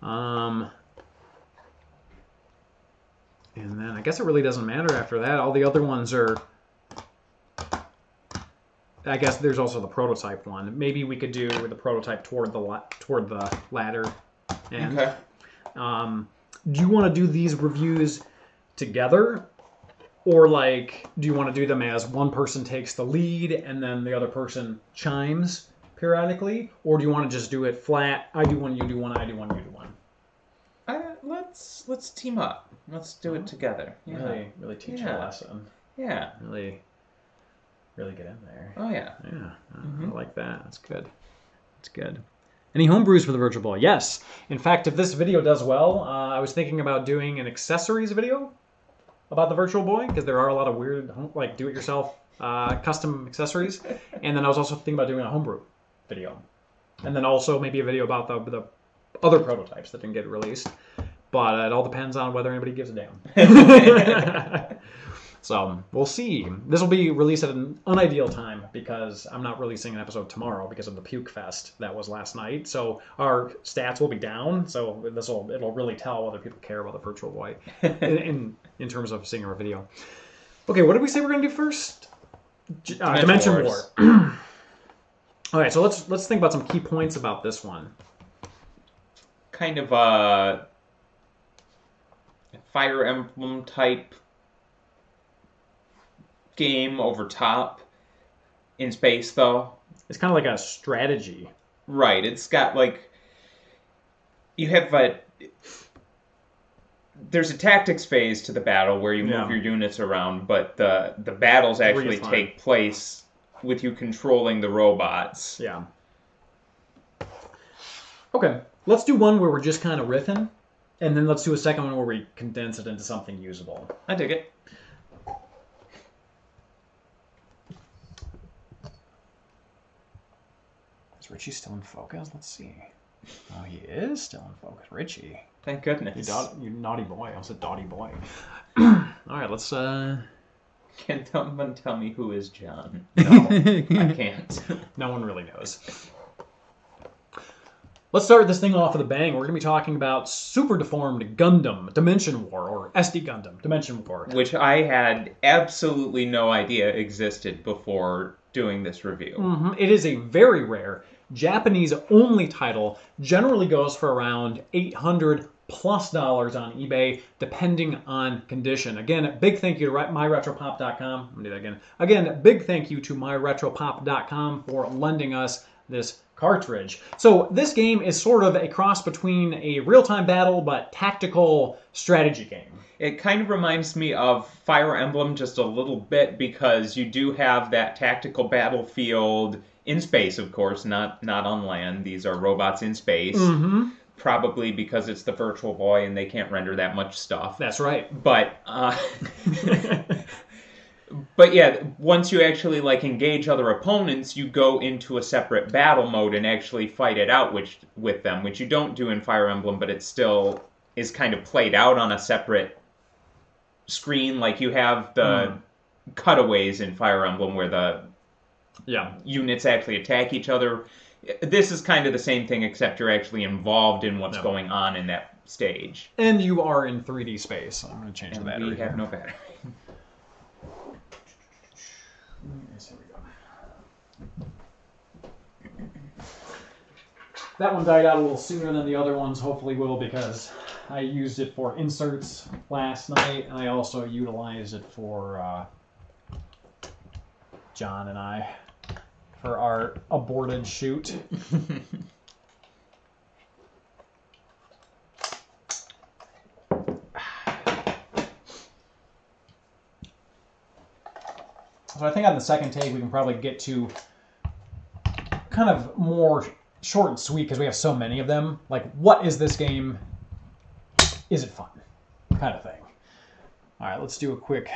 and then I guess it really doesn't matter after that. All the other ones are. I guess there's also the prototype one. Maybe we could do the prototype toward the ladder. And, okay. Do you want to do these reviews together? Or, like, do you want to do them as one person takes the lead and then the other person chimes periodically? Or do you want to just do it flat? I do one, you do one, I do one, you do one. Let's team up. Let's do it together. Yeah. Really teach a lesson. Yeah. Really get in there. Oh, yeah. Yeah. I like that. That's good. That's good. Any homebrews for the Virtual Boy? Yes. In fact, if this video does well, I was thinking about doing an accessories video about the Virtual Boy, because there are a lot of weird, like, do-it-yourself custom accessories. And then I was also thinking about doing a homebrew video. And then also maybe a video about the other prototypes that didn't get released. But it all depends on whether anybody gives a damn. So, we'll see. This will be released at an unideal time because I'm not releasing an episode tomorrow because of the Puke Fest that was last night. So, our stats will be down. So, it'll really tell whether people care about the Virtual Boy in terms of seeing our video. Okay, what did we say we're going to do first? Dimension War. All right, so let's think about some key points about this one. Kind of a Fire Emblem type game over top in space, though. It's kind of like a strategy. Right. It's got, like, you have there's a tactics phase to the battle where you move your units around, but the battles actually take place with you controlling the robots. Yeah. Okay, let's do one where we're just kind of riffing, and then let's do a second one where we condense it into something usable. I dig it. Is Richie still in focus? Let's see. Oh, he is still in focus. Richie. Thank goodness. You naughty boy. I was a naughty boy. All right, let's... Can someone tell me who is John? No, I can't. No one really knows. Let's start this thing off with a bang. We're going to be talking about Super Deformed Gundam Dimension War, or SD Gundam Dimension War. Which I had absolutely no idea existed before doing this review. Mm-hmm. It is a very rare Japanese-only title. Generally goes for around $800+ on eBay, depending on condition. Again, big thank you to myretropop.com. I'm going to do that again. Again, big thank you to myretropop.com for lending us this cartridge. So this game is sort of a cross between a real-time battle but tactical strategy game. It kind of reminds me of Fire Emblem just a little bit because you do have that tactical battlefield in space, of course, not on land. These are robots in space. Mm-hmm. Probably because it's the Virtual Boy and they can't render that much stuff. That's right. But but yeah, once you actually engage other opponents, you go into a separate battle mode and actually fight it out with them, which you don't do in Fire Emblem, but it still is kind of played out on a separate screen. Like you have the cutaways in Fire Emblem where the units actually attack each other. This is kind of the same thing, except you're actually involved in what's going on in that stage. And you are in 3D space. I'm going to change the battery. We have no battery. Yes, here we go. That one died out a little sooner than the other ones, hopefully will, because I used it for inserts last night, and I also utilized it for John and I for our aborted shoot. So I think on the second take we can probably get to kind of more short and sweet because we have so many of them. Like, what is this game? Is it fun? Kind of thing. All right, let's do a quick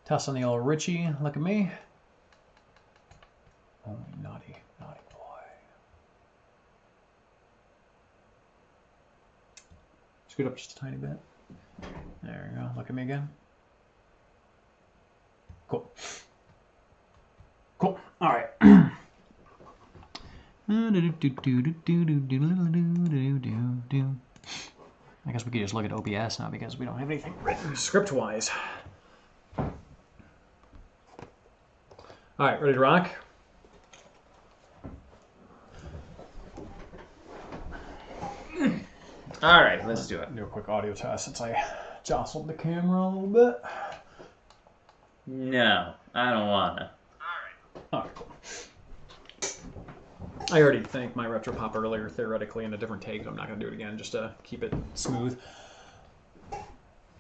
test on the old Richie. Look at me. Oh, naughty, naughty boy. Scoot up just a tiny bit. There we go. Look at me again. Cool. Cool. All right. I guess we could just look at OBS now because we don't have anything written script-wise. All right, ready to rock? All right, let's do it. Do a quick audio test since I jostled the camera a little bit. No, I don't wanna. All right, cool. I already thanked my retropop earlier, theoretically, in a different take, so I'm not going to do it again, just to keep it smooth.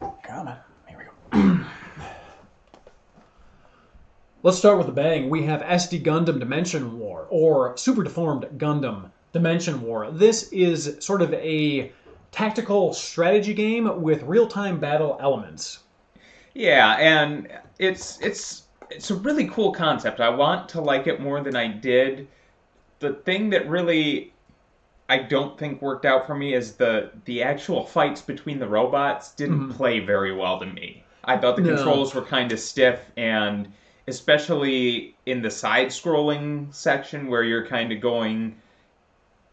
Come on. Here we go. Let's start with a bang. We have SD Gundam Dimension War, or Super Deformed Gundam Dimension War. This is sort of a tactical strategy game with real-time battle elements. Yeah, and it's a really cool concept. I want to like it more than I did. The thing that really I don't think worked out for me is the actual fights between the robots didn't play very well to me. I thought the controls were kind of stiff, and especially in the side-scrolling section where you're kind of going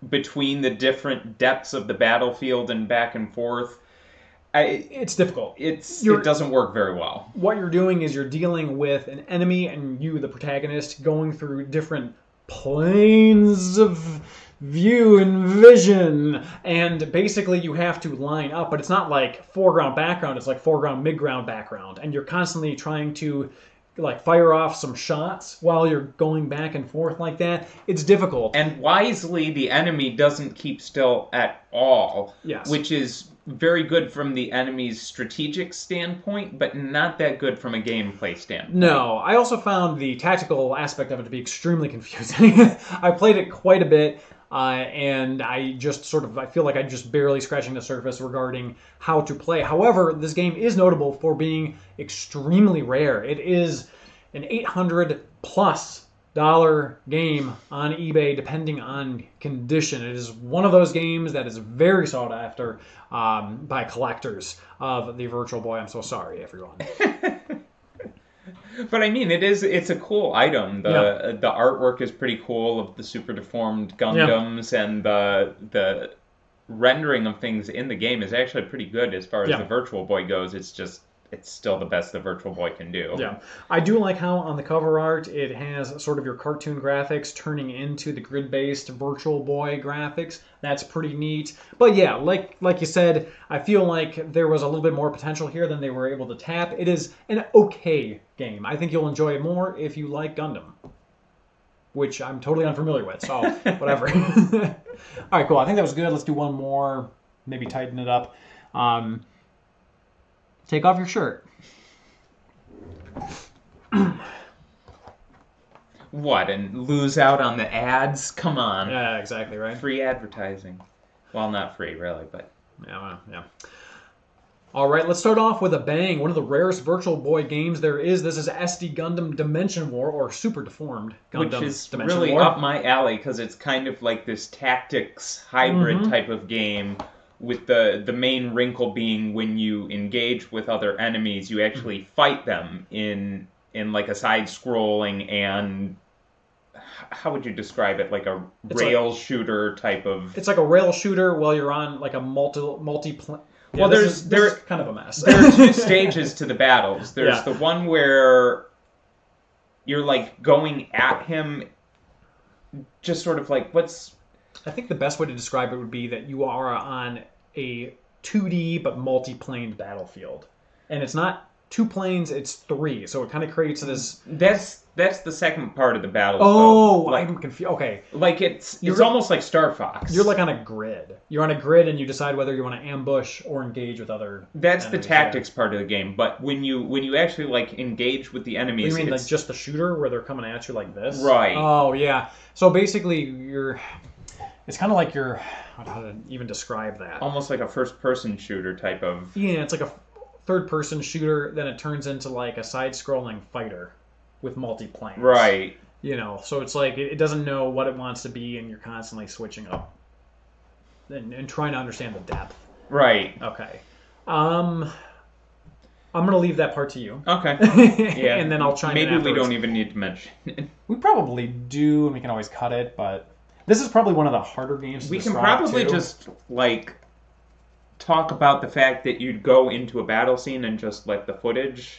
between the different depths of the battlefield and back and forth. It's difficult. It doesn't work very well. What you're doing is you're dealing with an enemy and you, the protagonist, going through different planes of view and vision, and basically you have to line up, but it's not like foreground background, it's like foreground midground background, and you're constantly trying to fire off some shots while you're going back and forth like that. It's difficult. And wisely, the enemy doesn't keep still at all. Yes. Which is very good from the enemy's strategic standpoint, but not that good from a gameplay standpoint. No, I also found the tactical aspect of it to be extremely confusing. I played it quite a bit, and I feel like I'm just barely scratching the surface regarding how to play. However, this game is notable for being extremely rare. It is an $800 plus game on eBay, depending on condition. It is one of those games that is very sought after by collectors of the Virtual Boy. I'm so sorry, everyone. But I mean, it's a cool item. The artwork is pretty cool of the super deformed Gundams, and the rendering of things in the game is actually pretty good as far as the Virtual Boy goes. It's still the best the Virtual Boy can do. Yeah. I do like how on the cover art it has sort of your cartoon graphics turning into the grid-based Virtual Boy graphics. That's pretty neat. But yeah, like you said, I feel like there was a little bit more potential here than they were able to tap. It is an okay game. I think you'll enjoy it more if you like Gundam, which I'm totally unfamiliar with, so whatever. All right, cool. I think that was good. Let's do one more, maybe tighten it up. Take off your shirt. What, and lose out on the ads? Come on. Yeah, exactly, right? Free advertising. Well, not free, really, but... Yeah. All right, let's start off with a bang. One of the rarest Virtual Boy games there is. This is SD Gundam Dimension War, or Super Deformed Gundam Which is Dimension really War. up my alley, because it's kind of like this tactics hybrid type of game, with the main wrinkle being when you engage with other enemies, you actually fight them in like a side-scrolling and... How would you describe it? Like a rail shooter type of... It's like a rail shooter while you're on like a multi. Yeah, well, this is kind of a mess. There are two stages to the battles. There's the one where you're like going at him, just sort of like I think the best way to describe it would be that you are on a 2D but multi-planed battlefield, and it's not 2 planes, it's 3. So it kind of creates this. That's the second part of the battle. Oh, like, I'm confused. Okay, like it's almost like Star Fox. You're like on a grid. You're on a grid, and you decide whether you want to ambush or engage with other. That's enemies. the tactics part of the game. But when you actually like engage with the enemies, you mean like just the shooter where they're coming at you like this? Right. Oh yeah. So basically, it's kind of like how to even describe that? Almost like a first-person shooter type of. Yeah, it's like a third-person shooter. Then it turns into like a side-scrolling fighter with multi-planes. Right. So it's like it doesn't know what it wants to be, and you're constantly switching up and trying to understand the depth. Right. Okay. I'm gonna leave that part to you. Okay. Yeah. And then I'll chime in. Maybe we afterwards. don't even need to mention it. We probably do, and we can always cut it, but this is probably one of the harder games to We can describe, probably too. just like talk about the fact that you'd go into a battle scene and just let the footage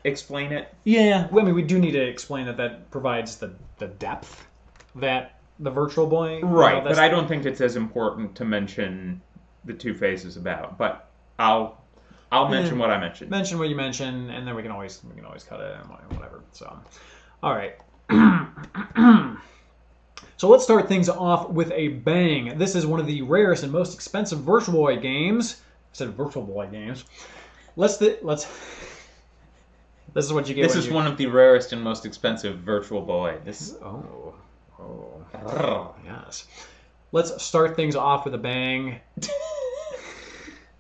explain it. Yeah, I mean, we do need to explain that provides the depth that the Virtual Boy... Right, but I don't think it's as important to mention the 2 phases of battle. But I'll mention what I mentioned. Mention what you mentioned, and then we can always cut it and whatever. So, all right. So let's start things off with a bang. This is one of the rarest and most expensive Virtual Boy games. I said Virtual Boy games. Let's. This is what you get. This is one of the rarest and most expensive Virtual Boy. Oh, yes. Let's start things off with a bang.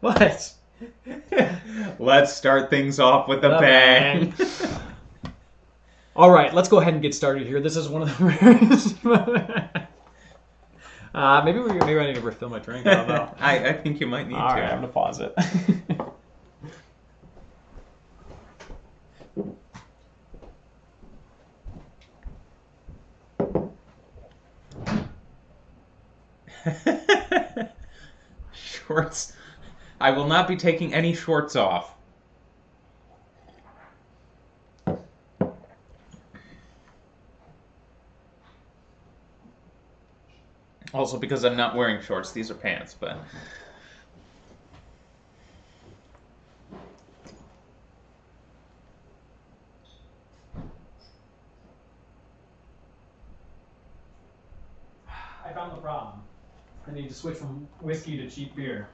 What? Let's start things off with a bang. All right, let's go ahead and get started here. This is one of the rarest. Maybe I need to refill my drink. I don't know. I think you might need to. All right, I'm gonna pause it. Shorts. I will not be taking any shorts off. Also because I'm not wearing shorts. These are pants, but... I found the problem. I need to switch from whiskey to cheap beer.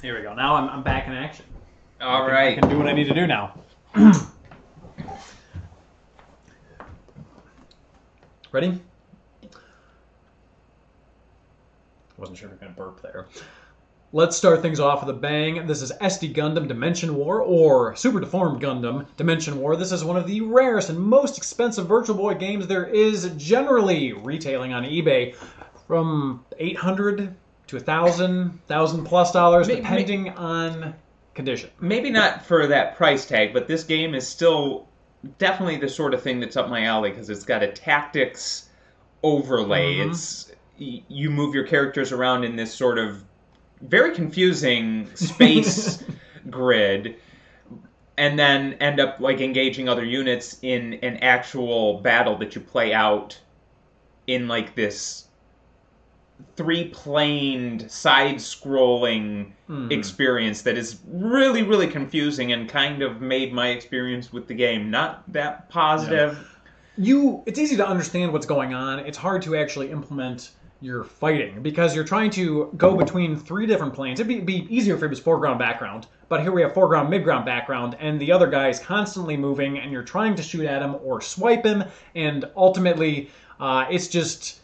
Here we go. Now I'm back in action. All right. I can do what I need to do now. Ready? Wasn't sure if you're going to burp there. Let's start things off with a bang. This is SD Gundam Dimension War, or Super Deformed Gundam Dimension War. This is one of the rarest and most expensive Virtual Boy games there is, generally retailing on eBay from $800 to $1,000 plus dollars, depending on condition. Maybe not for that price tag, but this game is still definitely the sort of thing that's up my alley because it's got a tactics overlay. It's you move your characters around in this sort of very confusing space grid, and then end up like engaging other units in an actual battle that you play out in like this three-planed, side-scrolling experience that is really, really confusing and kind of made my experience with the game not that positive. Yeah. It's easy to understand what's going on. It's hard to actually implement your fighting because you're trying to go between three different planes. It'd be easier if it was foreground, background, but here we have foreground, midground, background, and the other guy is constantly moving, and you're trying to shoot at him or swipe him, and ultimately it's just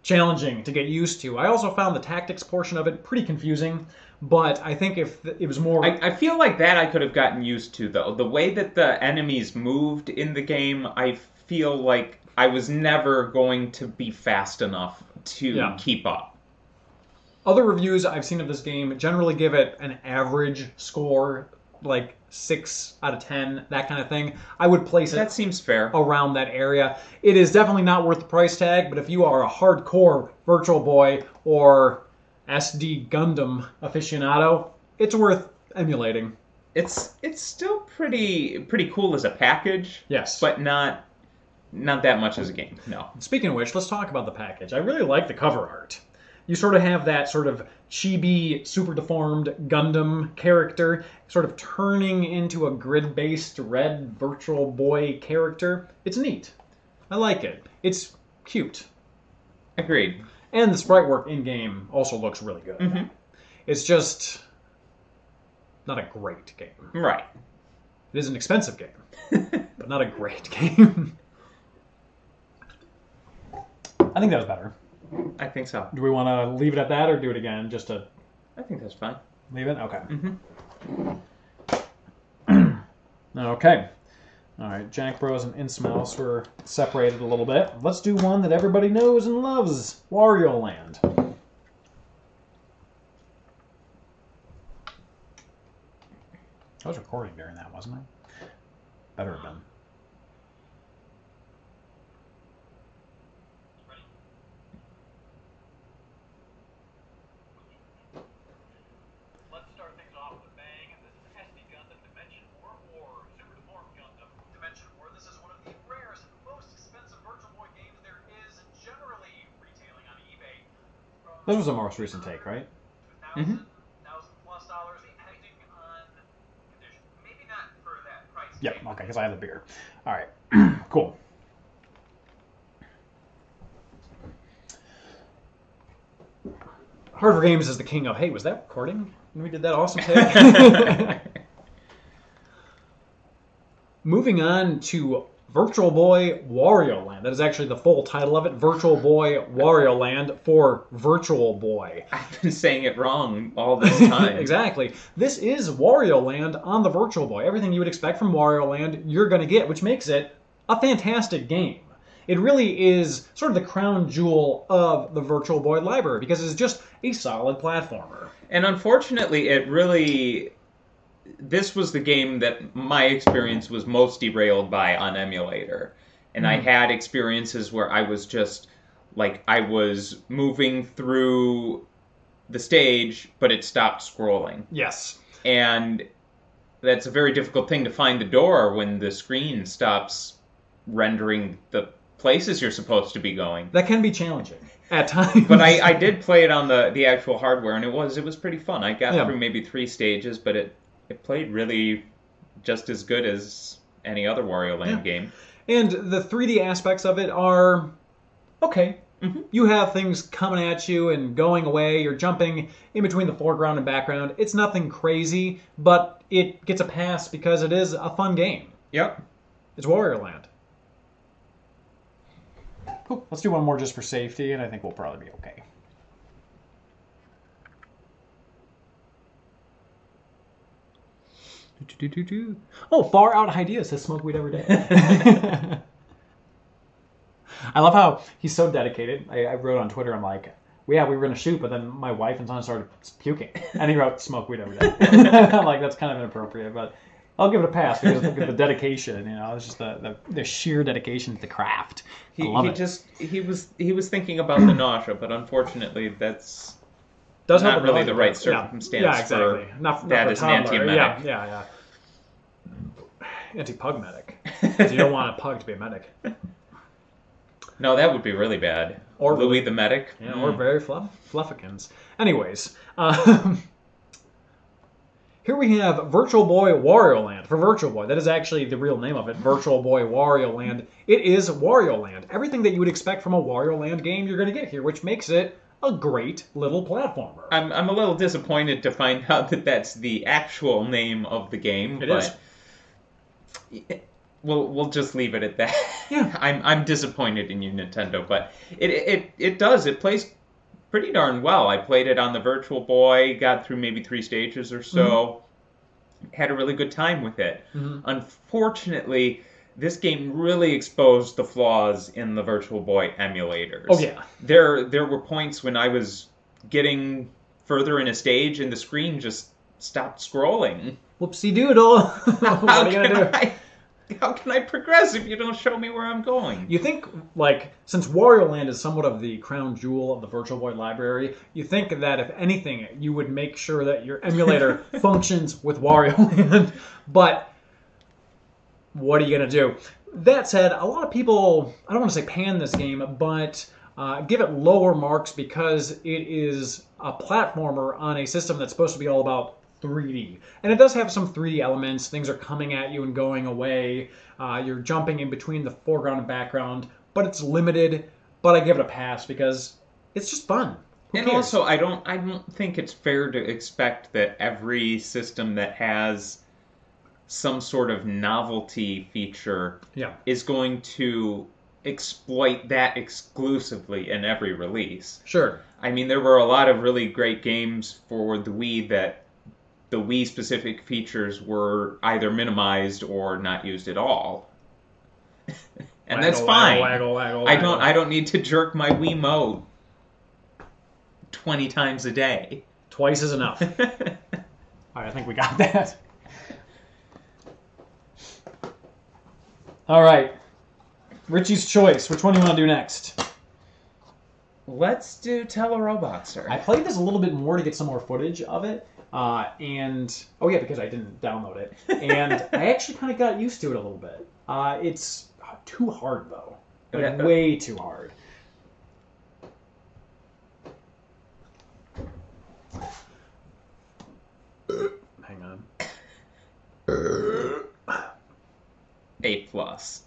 challenging to get used to. I also found the tactics portion of it pretty confusing, but I think if it was more... I feel like that I could have gotten used to, though. The way that the enemies moved in the game, I feel like I was never going to be fast enough to keep up. Other reviews I've seen of this game generally give it an average score, like 6 out of 10, that kind of thing. I would place it... That seems fair. ...around that area. It is definitely not worth the price tag, but if you are a hardcore Virtual Boy or SD Gundam aficionado, it's worth emulating. It's still pretty cool as a package. Yes. But not that much as a game, no. Speaking of which, let's talk about the package. I really like the cover art. You sort of have that sort of chibi, super deformed Gundam character sort of turning into a grid-based red Virtual Boy character. It's neat. I like it. It's cute. Agreed. And the sprite work in-game also looks really good. Mm-hmm. It's just not a great game. Right. It is an expensive game, but not a great game. I think that was better. I think so. Do we want to leave it at that or do it again? Just to... I think that's fine. Leave it? Okay. Mm-hmm. Okay. All right, Jack Bros and insmouse were separated a little bit. Let's do one that everybody knows and loves, Wario Land. I was recording during that, wasn't I? Better have been. Let's start things off with a bang. This is SD Gundam Dimension War, or Super Deformed Gundam Dimension War. This is one of the rarest and most expensive Virtual Boy games there is, generally retailing on eBay. This was a most recent take, right? Mm-hmm. $1,000+ depending on condition. Maybe not for that price. Yep, okay, because I have the beer. All right, cool. Hardware Games is the king of, hey, was that recording when we did that awesome take? Moving on to Virtual Boy Wario Land. That is actually the full title of it. Virtual Boy Wario Land for Virtual Boy. I've been saying it wrong all this time. Exactly. This is Wario Land on the Virtual Boy. Everything you would expect from Wario Land, you're going to get, which makes it a fantastic game. It really is sort of the crown jewel of the Virtual Boy library because it's just a solid platformer. And unfortunately, this was the game that my experience was most derailed by on emulator. And I had experiences where I was just, like, I was moving through the stage, but it stopped scrolling. Yes. And that's a very difficult thing to find the door when the screen stops rendering the places you're supposed to be going. That can be challenging at times. But I did play it on the actual hardware, and it was pretty fun. I got through maybe 3 stages, but it played really just as good as any other Wario Land game. And the 3D aspects of it are okay. Mm-hmm. You have things coming at you and going away. You're jumping in between the foreground and background. It's nothing crazy, but it gets a pass because it is a fun game. Yep. It's Wario Land. Cool. Let's do one more just for safety, and I think we'll probably be okay. Oh, Far Out Ideas says smoke weed every day. I love how he's so dedicated. I wrote on Twitter, I'm like, yeah, we were going to shoot, but then my wife and son started puking. And he wrote smoke weed every day. I'm like, that's kind of inappropriate, but I'll give it a pass because of the dedication. You know, it's just the sheer dedication to the craft. He was thinking about the nausea, but unfortunately that's not really the right circumstance. Yeah, exactly. Not that for as an toddler. anti-medic. Yeah. Anti-pug medic. Because you don't want a pug to be a medic. No, that would be really bad. Or Louis the medic. Yeah, or very fluffikins. Anyways, here we have Virtual Boy Wario Land for Virtual Boy. That is actually the real name of it, Virtual Boy Wario Land. It is Wario Land. Everything that you would expect from a Wario Land game, you're going to get here, which makes it a great little platformer. I'm a little disappointed to find out that that's the actual name of the game. It is. We'll just leave it at that. Yeah. I'm disappointed in you, Nintendo, but it does. It plays pretty darn well. I played it on the Virtual Boy, got through maybe 3 stages or so, had a really good time with it. Unfortunately, this game really exposed the flaws in the Virtual Boy emulators. Oh, yeah. There were points when I was getting further in a stage and the screen just stopped scrolling. Whoopsie doodle. What are you going to do? How can I progress if you don't show me where I'm going? You think, like, since Wario Land is somewhat of the crown jewel of the Virtual Boy library, you think that if anything, you would make sure that your emulator functions with Wario Land. But what are you going to do? That said, a lot of people, I don't want to say pan this game, but give it lower marks because it is a platformer on a system that's supposed to be all about 3D. And it does have some 3D elements. Things are coming at you and going away. You're jumping in between the foreground and background, but it's limited. But I give it a pass because it's just fun. And also, I don't think it's fair to expect that every system that has some sort of novelty feature is going to exploit that exclusively in every release. Sure. I mean, there were a lot of really great games for the Wii that the Wii-specific features were either minimized or not used at all. And that's fine. Waggle. I don't need to jerk my Wiimote 20 times a day. Twice is enough. All right, I think we got that. All right. Richie's choice. Which one do you want to do next? Let's do Teleroboxer. I played this a little bit more to get some more footage of it. Because I didn't download it. And I actually kind of got used to it a little bit. It's too hard, though. Like, way too hard. Hang on. A+. Just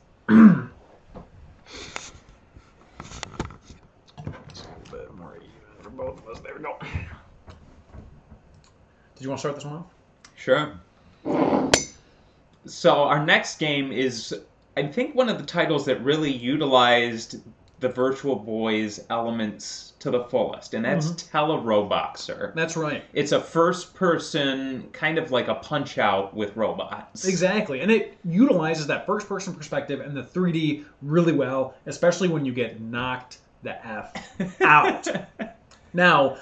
a little bit more even for both of us. There we go. Did you want to start this one off? Sure. So our next game is, I think, one of the titles that really utilized the Virtual Boy's elements to the fullest, and that's Teleroboxer. That's right. It's a first-person, kind of like a Punch-Out with robots. Exactly, and it utilizes that first-person perspective and the 3D really well, especially when you get knocked the F out. Now,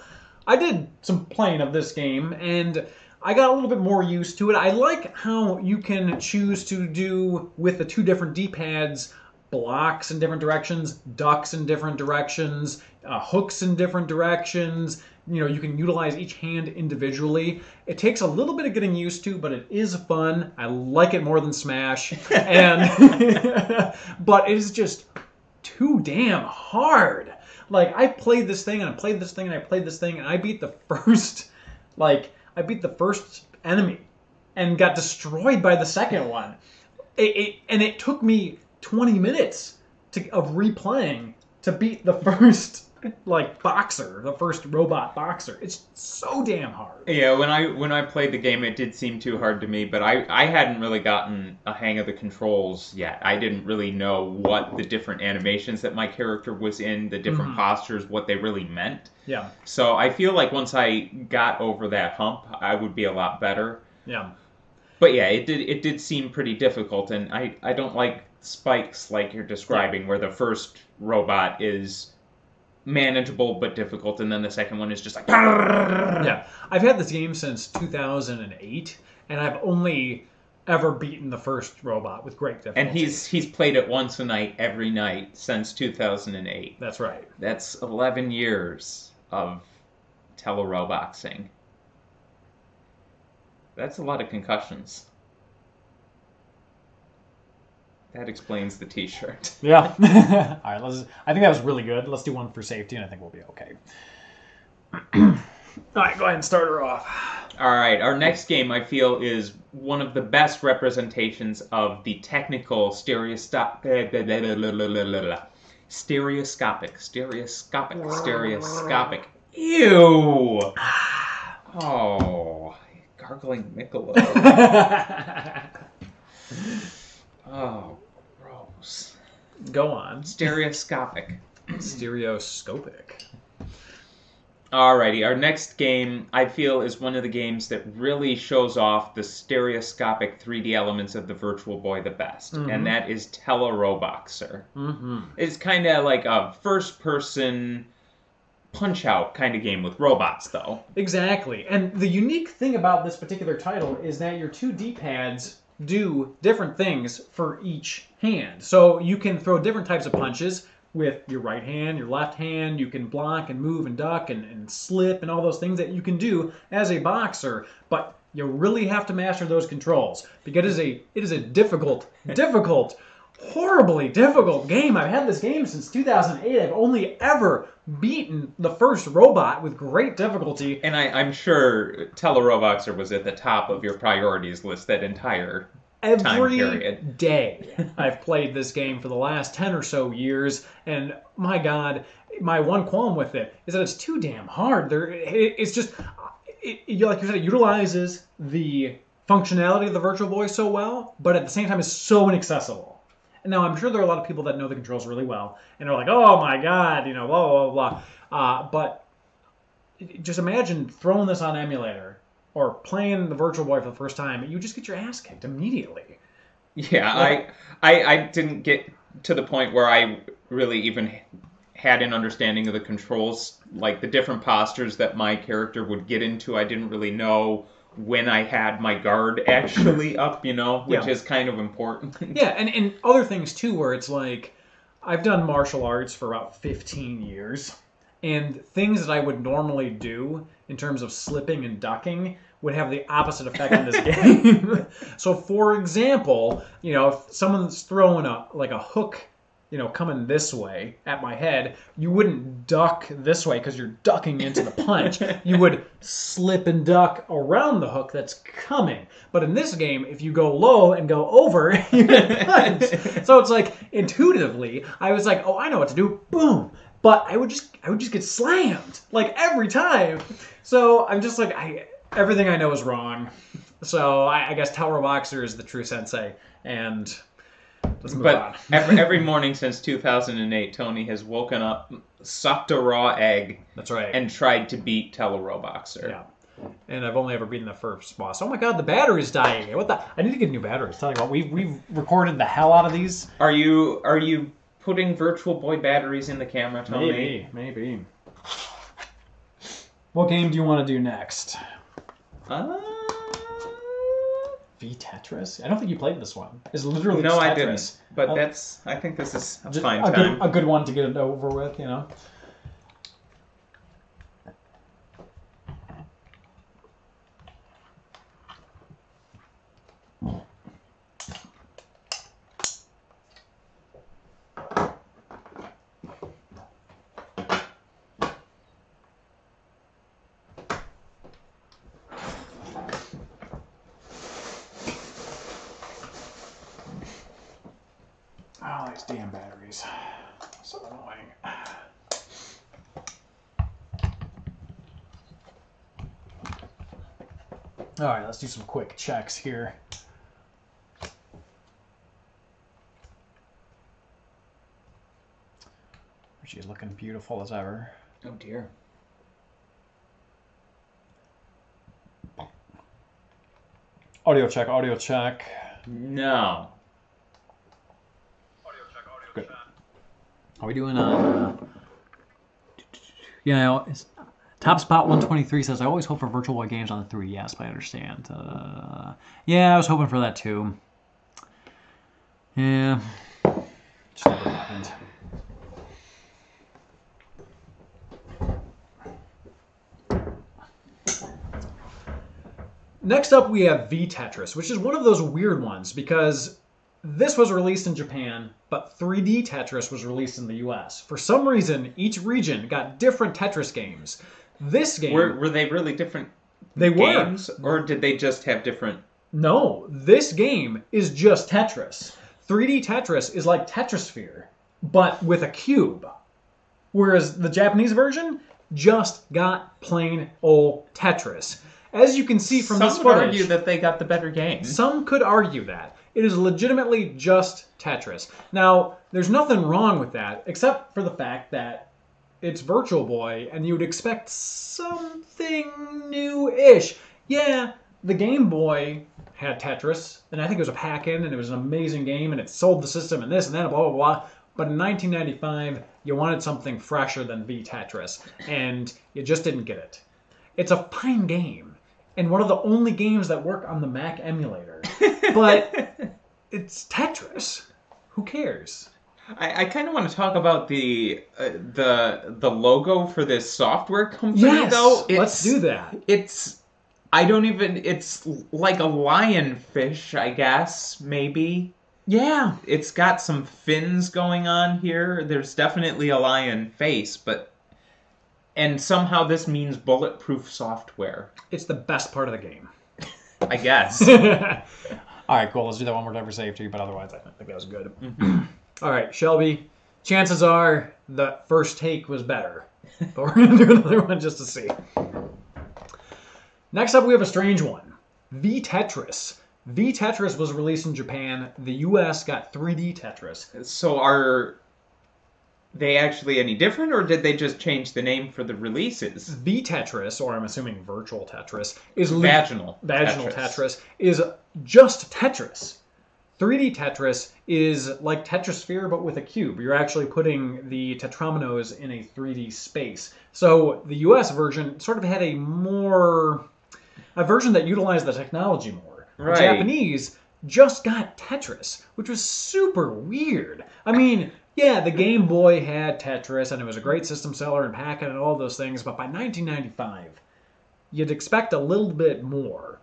I did some playing of this game, and I got a little bit more used to it. I like how you can choose to do, with the 2 different D-pads, blocks in different directions, ducks in different directions, hooks in different directions. You know, you can utilize each hand individually. It takes a little bit of getting used to, but it is fun. I like it more than Smash. And but it is just too damn hard. Like, I played this thing, and I played this thing, and I played this thing, and I beat the first, enemy and got destroyed by the second one. And it took me 20 minutes of replaying to beat the first boxer, the first robot boxer. It's so damn hard. Yeah, when I played the game, it did seem too hard to me, but I hadn't really gotten a hang of the controls yet. I didn't really know what the different animations that my character was in, the different postures, what they really meant. Yeah. So I feel like once I got over that hump, I would be a lot better. Yeah. But yeah, it did seem pretty difficult, and I don't like spikes like you're describing, where the first robot is manageable but difficult, and then the second one is just like... Yeah. I've had this game since 2008, and I've only ever beaten the first robot with great difficulty. And he's played it once a night, every night, since 2008. That's right. That's 11 years of teleroboxing. That's a lot of concussions. That explains the t-shirt. Yeah. All right, I think that was really good. Let's do one for safety, and I think we'll be okay. All right, go ahead and start her off. All right, our next game, I feel, is one of the best representations of the technical stereoscopic. Ew! Oh, gargling Michelob. Oh, gross. Go on. Stereoscopic. Stereoscopic. Alrighty, our next game, I feel, is one of the games that really shows off the stereoscopic 3D elements of the Virtual Boy the best, and that is Teleroboxer. It's kind of like a first-person Punch-Out kind of game with robots, though. Exactly, and the unique thing about this particular title is that your two D-pads do different things for each hand. So you can throw different types of punches with your right hand, your left hand. You can block and move and duck and slip and all those things that you can do as a boxer. But you really have to master those controls because it is a difficult, horribly difficult game. I've had this game since 2008. I've only ever beaten the first robot with great difficulty. And I'm sure Teleroboxer was at the top of your priorities list that entire time period. Every day I've played this game for the last 10 or so years, and my God, my one qualm with it is that it's too damn hard. It's just, like you said, it utilizes the functionality of the Virtual Boy so well, but at the same time is so inaccessible. And now, I'm sure there are a lot of people that know the controls really well, and they're like, oh my God, blah, blah, blah. But just imagine throwing this on emulator or playing the Virtual Boy for the first time, and you just get your ass kicked immediately. Yeah, I didn't get to the point where I really even had an understanding of the controls, like the different postures that my character would get into. I didn't really know when I had my guard actually up, which is kind of important. Yeah, and other things too, where it's like, I've done martial arts for about 15 years, and things that I would normally do in terms of slipping and ducking would have the opposite effect in this game. So, for example, if someone's throwing a hook, coming this way at my head, you wouldn't duck this way because you're ducking into the punch. You would slip and duck around the hook that's coming. But in this game, if you go low and go over, you get punched. So it's like, intuitively, I was like, oh, I know what to do. Boom. But I would just get slammed, like, every time. So I'm just like, everything I know is wrong. So I guess Teleroboxer is the true sensei, and let's move on. every morning since 2008, Tony has woken up, sucked a raw egg. That's right. And tried to beat Teleroboxer. Yeah. And I've only ever beaten the first boss. Oh my God, the battery's dying. What the? I need to get new batteries. Tell you what, we've recorded the hell out of these. Are you putting Virtual Boy batteries in the camera, Tony? Maybe. What game do you want to do next? V-Tetris? I don't think you played this one. It's literally no, Tetris. I didn't. But I think this is a fine time. A good one to get it over with, Oh, these damn batteries. So annoying. All right, let's do some quick checks here. She's looking beautiful as ever. Oh, dear. Audio check, audio check. No. Audio check, audio check. How are we doing on... Yeah, Top Spot 123 says, I always hope for Virtual Boy games on the 3DS, but I understand. Yeah, I was hoping for that too. Yeah. Just never happened. Next up, we have V-Tetris, which is one of those weird ones because this was released in Japan, but 3D Tetris was released in the US. For some reason, each region got different Tetris games. This game... Were they really different games? Or did they just have different... No, this game is just Tetris. 3D Tetris is like Tetrisphere, but with a cube. Whereas the Japanese version just got plain old Tetris. As you can see from this footage... Some would argue that they got the better game. Some could argue that. It is legitimately just Tetris. Now, there's nothing wrong with that, except for the fact that it's Virtual Boy, and you would expect something new-ish. Yeah, the Game Boy had Tetris, and I think it was a pack-in, and it was an amazing game, and it sold the system, and this and that, blah, blah, blah. But in 1995, you wanted something fresher than V-Tetris, and you just didn't get it. It's a fine game. And one of the only games that work on the Mac emulator. But it's Tetris. Who cares? I kind of want to talk about the logo for this software company, yes, though. Let's do that. It's like a lionfish, I guess, maybe. Yeah. It's got some fins going on here. There's definitely a lion face, but... And somehow this means bulletproof software. It's the best part of the game. I guess. All right, cool. Let's do that one more time for safety, but otherwise I think that was good. Mm-hmm. All right, Shelby, chances are the first take was better. But we're going to do another one just to see. Next up, we have a strange one. V-Tetris. V-Tetris was released in Japan. The US got 3D Tetris. So are they actually any different, or did they just change the name for the releases? V-Tetris, or I'm assuming Virtual Tetris, is... Vaginal Tetris is just Tetris. 3D Tetris is like Tetrisphere, but with a cube. You're actually putting the tetrominoes in a 3D space. So the US version sort of had a version that utilized the technology more. Right. The Japanese just got Tetris, which was super weird. I mean... Yeah, the Game Boy had Tetris, and it was a great system seller and pack-in and all those things, but by 1995, you'd expect a little bit more.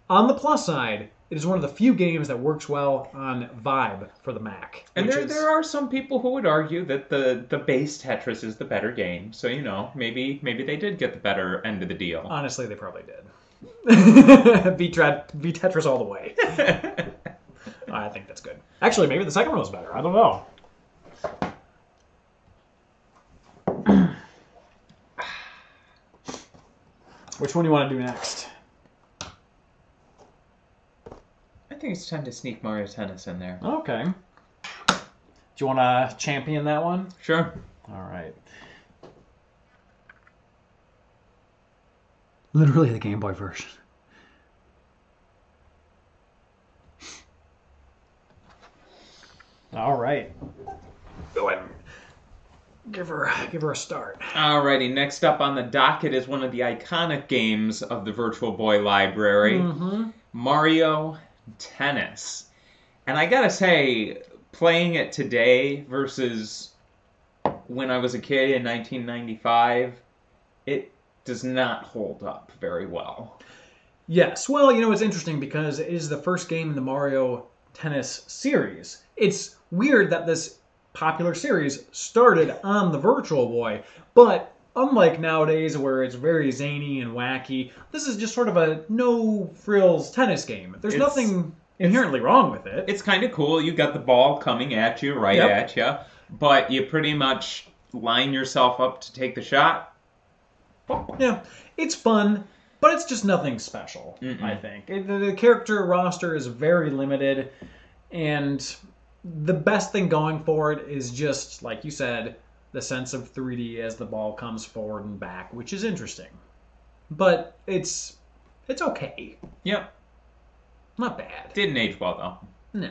On the plus side, it is one of the few games that works well on Vibe for the Mac. And there are some people who would argue that the base Tetris is the better game, so, you know, maybe they did get the better end of the deal. Honestly, they probably did. Beat Tetris all the way. I think that's good. Actually, maybe the second one was better. I don't know. Which one do you want to do next? I think it's time to sneak Mario Tennis in there. Okay. Do you want to champion that one? Sure. All right. Literally the Game Boy version. All right. Go ahead. Give her a start. Alrighty, next up on the docket is one of the iconic games of the Virtual Boy library, Mario Tennis. And I gotta say, playing it today versus when I was a kid in 1995, it does not hold up very well. Yes, well, you know, it's interesting because it is the first game in the Mario Tennis series. It's weird that this popular series started on the Virtual Boy, but unlike nowadays where it's very zany and wacky, this is just sort of a no-frills tennis game. There's nothing inherently wrong with it. It's kind of cool. You got the ball coming at you, at you, but you pretty much line yourself up to take the shot. Yeah, it's fun. But it's just nothing special, I think. The character roster is very limited, and the best thing going for it is just, like you said, the sense of 3D as the ball comes forward and back, which is interesting. But it's okay. Yep. Not bad. Didn't age well, though. No.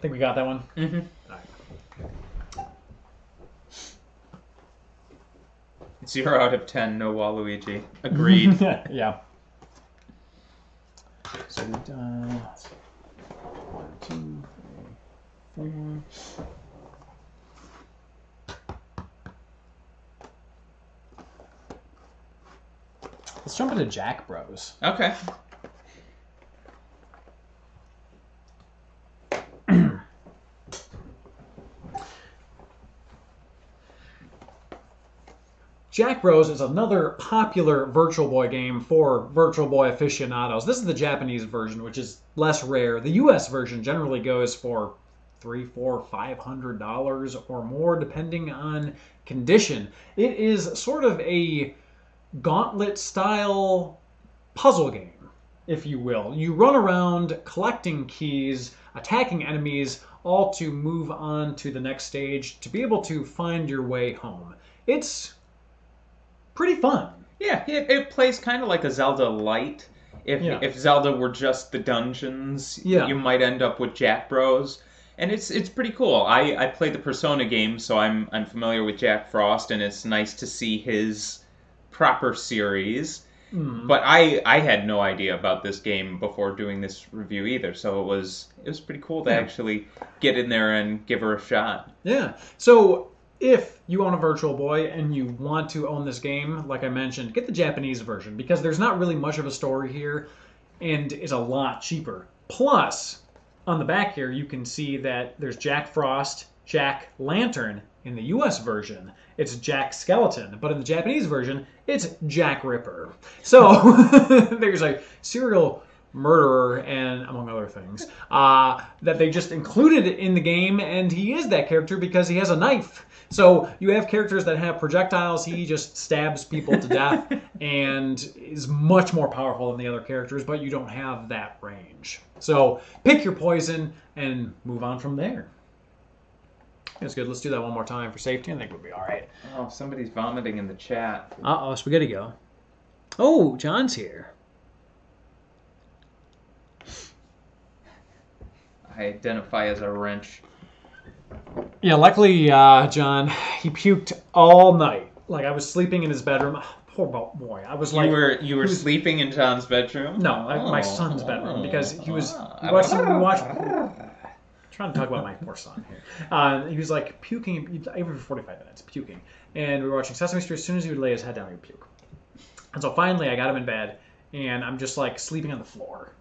Think we got that one? Mm-hmm. All right. 0 out of 10, no Waluigi. Agreed. Yeah. So we've done 1, 2, 3, 4. Let's jump into Jack Bros. Okay. Jack Bros is another popular Virtual Boy game for Virtual Boy aficionados. This is the Japanese version, which is less rare. The US version generally goes for $300, $400, $500 or more, depending on condition. It is sort of a gauntlet-style puzzle game, if you will. You run around collecting keys, attacking enemies, all to move on to the next stage to be able to find your way home. It's pretty fun. Yeah, it plays kind of like a Zelda Light. If Zelda were just the dungeons, you might end up with Jack Bros. And it's pretty cool. I played the Persona game, so I'm familiar with Jack Frost, and it's nice to see his proper series. But I had no idea about this game before doing this review either, so it was pretty cool to actually get in there and give her a shot. Yeah. So if you own a Virtual Boy and you want to own this game, like I mentioned, get the Japanese version because there's not really much of a story here and it's a lot cheaper. Plus, on the back here, you can see that there's Jack Frost, Jack Lantern. In the US version, it's Jack Skeleton, but in the Japanese version, it's Jack Ripper. So there's a serial murderer and among other things that they just included in the game, and he is that character because he has a knife. So you have characters that have projectiles. He just stabs people to death and is much more powerful than the other characters, but you don't have that range. So pick your poison and move on from there. That's good. Let's do that one more time for safety. I think we'll be all right. Oh, somebody's vomiting in the chat. Uh-oh, Spaghetti Go. Oh, John's here. I identify as a wrench. Yeah, luckily, John, he puked all night. Like, I was sleeping in his bedroom. Oh, poor boy. I was like... You were sleeping in John's bedroom? No, my son's bedroom, because he was... We watched trying to talk about my poor son here. He was like puking every 45 minutes, puking. And we were watching Sesame Street. As soon as he would lay his head down, he would puke. And so finally I got him in bed, and I'm just like sleeping on the floor.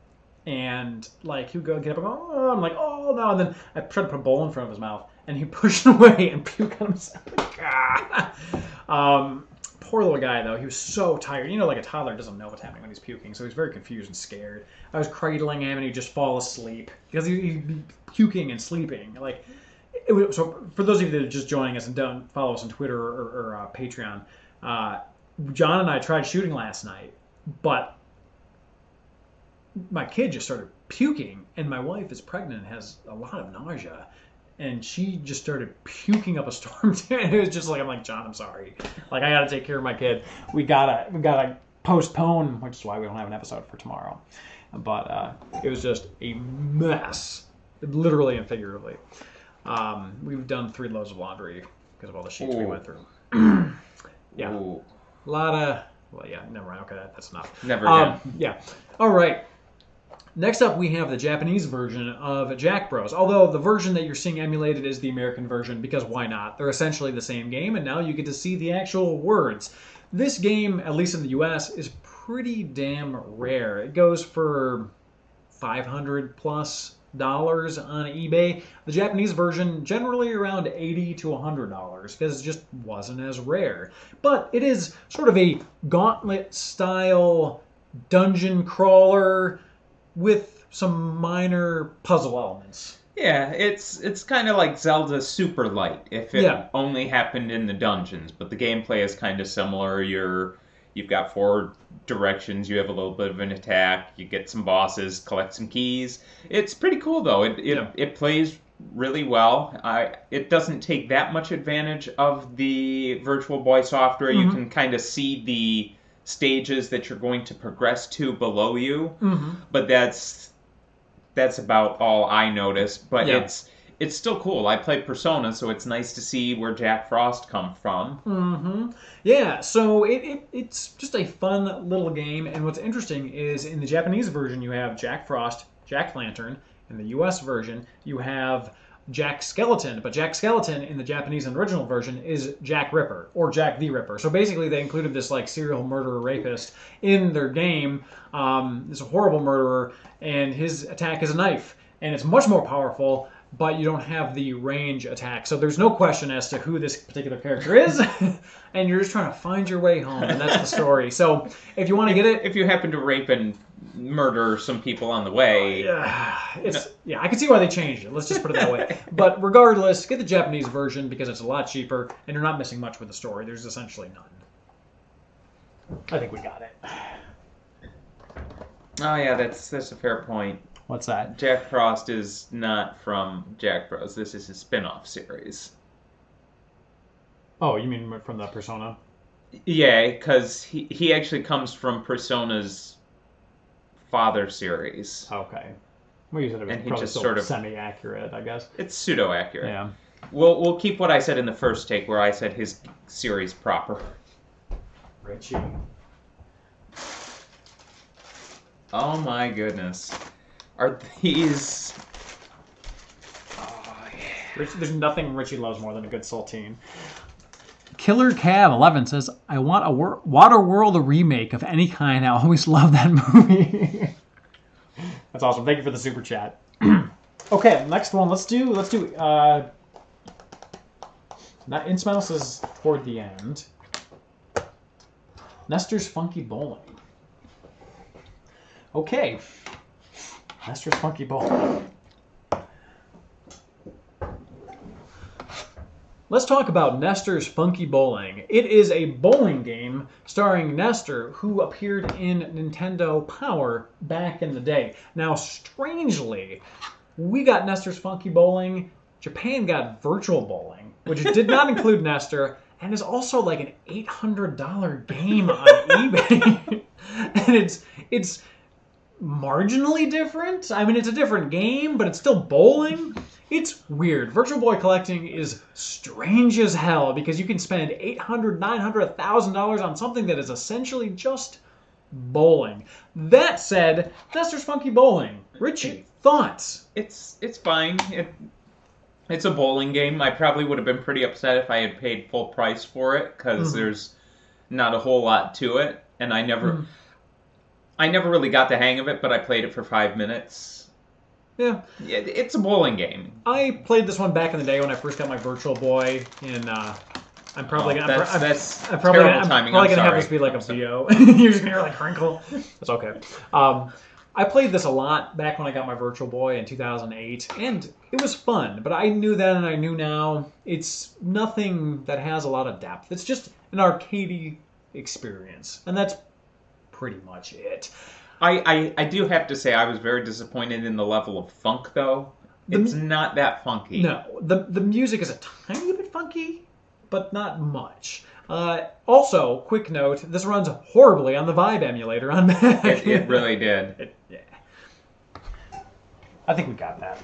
And like he would go get up and go, oh, I'm like, oh no. And then I tried to put a bowl in front of his mouth, and he pushed it away and puked on himself. Poor little guy, though. He was so tired. You know, like a toddler doesn't know what's happening when he's puking, so he's very confused and scared. I was cradling him, and he'd just fall asleep because he'd be puking and sleeping. Like, so for those of you that are just joining us and don't follow us on Twitter or Patreon, John and I tried shooting last night, but my kid just started puking, and my wife is pregnant and has a lot of nausea. And she just started puking up a storm. It was just like, I'm like, John, I'm sorry. Like, I got to take care of my kid. We gotta postpone, which is why we don't have an episode for tomorrow. But it was just a mess, literally and figuratively. We've done 3 loads of laundry because of all the sheets we went through. Yeah. Ooh. A lot of, well, yeah, never mind. Okay, that's enough. Never again. Yeah. All right. Next up, we have the Japanese version of Jack Bros. Although the version that you're seeing emulated is the American version, because why not? They're essentially the same game, and now you get to see the actual words. This game, at least in the US, is pretty damn rare. It goes for $500 plus on eBay. The Japanese version, generally around $80 to $100, because it just wasn't as rare. But it is sort of a gauntlet-style dungeon crawler with some minor puzzle elements. Yeah, it's kind of like Zelda Super Light if it Yeah. only happened in the dungeons, but the gameplay is kind of similar. You've got four directions. You have a little bit of an attack. You get some bosses, collect some keys. It's pretty cool though. It plays really well. It doesn't take that much advantage of the Virtual Boy software. You can kind of see the stages that you're going to progress to below you, but that's about all I noticed. But it's still cool. I play Persona, so it's nice to see where Jack Frost come from. Yeah, so it's just a fun little game, and what's interesting is in the Japanese version you have Jack Frost, Jack Lantern. In the US version you have Jack Skeleton, but Jack Skeleton in the Japanese and original version is Jack Ripper, or Jack the Ripper. So basically they included this like serial murderer rapist in their game. This horrible murderer, and his attack is a knife, and it's much more powerful, but you don't have the range attack. So there's no question as to who this particular character is, and you're just trying to find your way home, and that's the story. So if you want to get it... If you happen to rape and murder some people on the way... I can see why they changed it. Let's just put it that way. But regardless, get the Japanese version because it's a lot cheaper, and you're not missing much with the story. There's essentially none. I think we got it. Oh yeah, that's a fair point. What's that? Jack Frost is not from Jack Bros. This is his spin-off series. Oh, you mean from the Persona? Yeah, because he actually comes from Persona's father series. Okay. Well, you said it was and he probably just still sort of semi-accurate, I guess. It's pseudo-accurate. Yeah. We'll keep what I said in the first take, where I said his series proper. Richie. Oh my goodness. Are these... Oh, yeah. There's nothing Richie loves more than a good saltine. Killer Cab 11 says, I want a Waterworld remake of any kind. I always love that movie. That's awesome. Thank you for the super chat. Okay, next one. Let's do not insmouse is toward the end. Nestor's Funky Bowling. Okay. Nestor's Funky Bowling. Let's talk about Nestor's Funky Bowling. It is a bowling game starring Nestor, who appeared in Nintendo Power back in the day. Now, strangely, we got Nestor's Funky Bowling. Japan got Virtual Bowling, which did not include Nestor, and is also like an $800 game on eBay. And it's marginally different. I mean, it's a different game, but it's still bowling. It's weird. Virtual Boy collecting is strange as hell because you can spend $800, $900, $1,000 on something that is essentially just bowling. That said, Nestor's Funky Bowling. Richie, thoughts? It's fine. It's a bowling game. I probably would have been pretty upset if I had paid full price for it because there's not a whole lot to it, and I never really got the hang of it, but I played it for 5 minutes. Yeah. It's a bowling game. I played this one back in the day when I first got my Virtual Boy, and I'm probably gonna have this be like a VO. You're just gonna hear like crinkle. That's okay. I played this a lot back when I got my Virtual Boy in 2008, and it was fun. But I knew then and I knew now it's nothing that has a lot of depth. It's just an arcadey experience, and that's pretty much it. I do have to say I was very disappointed in the level of funk, though. It's not that funky. No, the music is a tiny bit funky, but not much. Also, quick note, this runs horribly on the Vibe emulator on Mac. It really did. Yeah. I think we got that.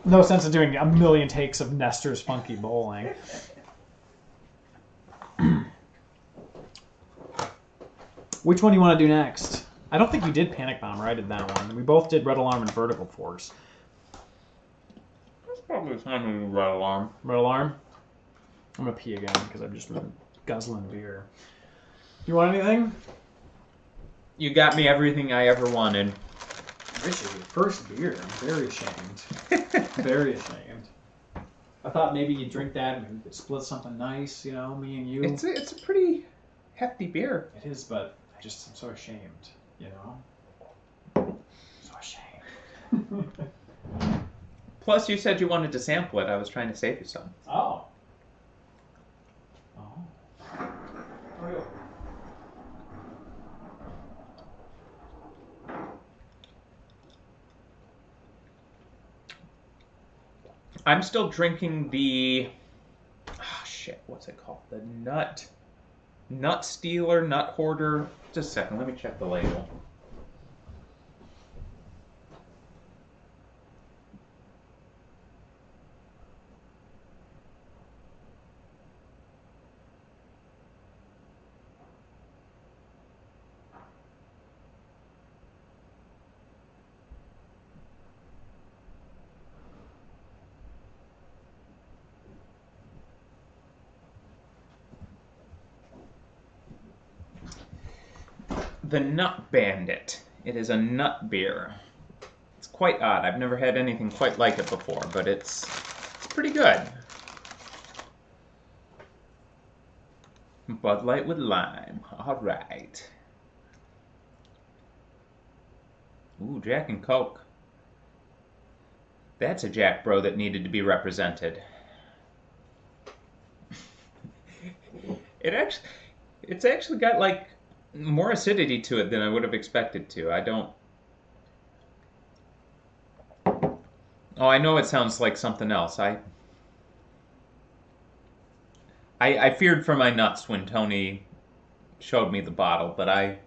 No sense in doing a million takes of Nestor's Funky Bowling. Which one do you want to do next? I don't think you did Panic Bomb, or I did that one. We both did Red Alarm and Vertical Force. It's probably time to do Red Alarm. Red Alarm? I'm going to pee again because I've just been guzzling beer. You want anything? You got me everything I ever wanted. Richie, first beer. I'm very ashamed. Very ashamed. I thought maybe you'd drink that and we could split something nice, you know, me and you. It's a pretty hefty beer. It is, but I'm so ashamed, you know? So ashamed. Plus, you said you wanted to sample it. I was trying to save you some. Oh. Oh. There we go. I'm still drinking the... Oh, shit. What's it called? The Nut Stealer, Nut Hoarder. Just a second. Let me check the label. The Nut Bandit. It is a nut beer. It's quite odd. I've never had anything quite like it before, but it's pretty good. Bud Light with lime. All right. Ooh, Jack and Coke. That's a Jack Bro that needed to be represented. It's actually got like more acidity to it than I would have expected to. Oh, I know it sounds like something else. I feared for my nuts when Tony showed me the bottle, but I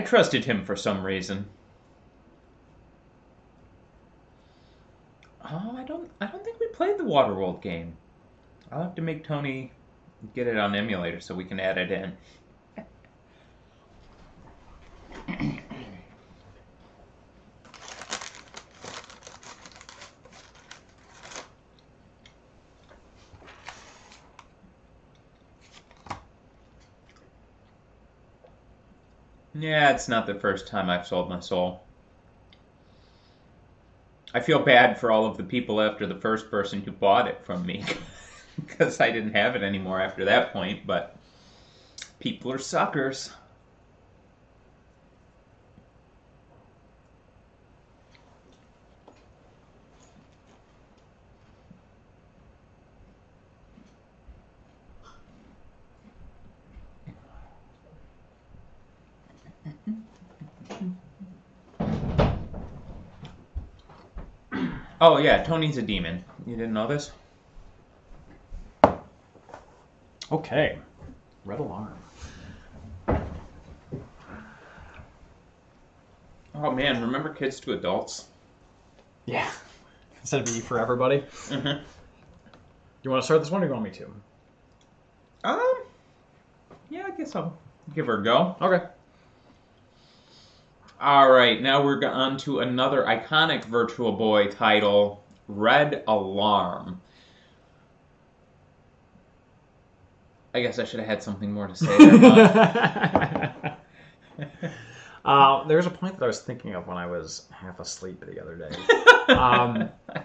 trusted him for some reason. Oh, I don't think we played the Waterworld game. I'll have to make Tony get it on emulator so we can add it in. Yeah, it's not the first time I've sold my soul. I feel bad for all of the people after the first person who bought it from me, because I didn't have it anymore after that point, but people are suckers. Oh yeah, Tony's a demon. You didn't know this? Okay. Red alarm. Oh man, remember Kids to Adults? Yeah. Instead of E for everybody. Mm-hmm. You want to start this one or do you want me to? Yeah, I guess I'll give her a go. Okay. Alright, now we're on to another iconic Virtual Boy title, Red Alarm. I guess I should have had something more to say there, Mom. There's a point that I was thinking of when I was half asleep the other day.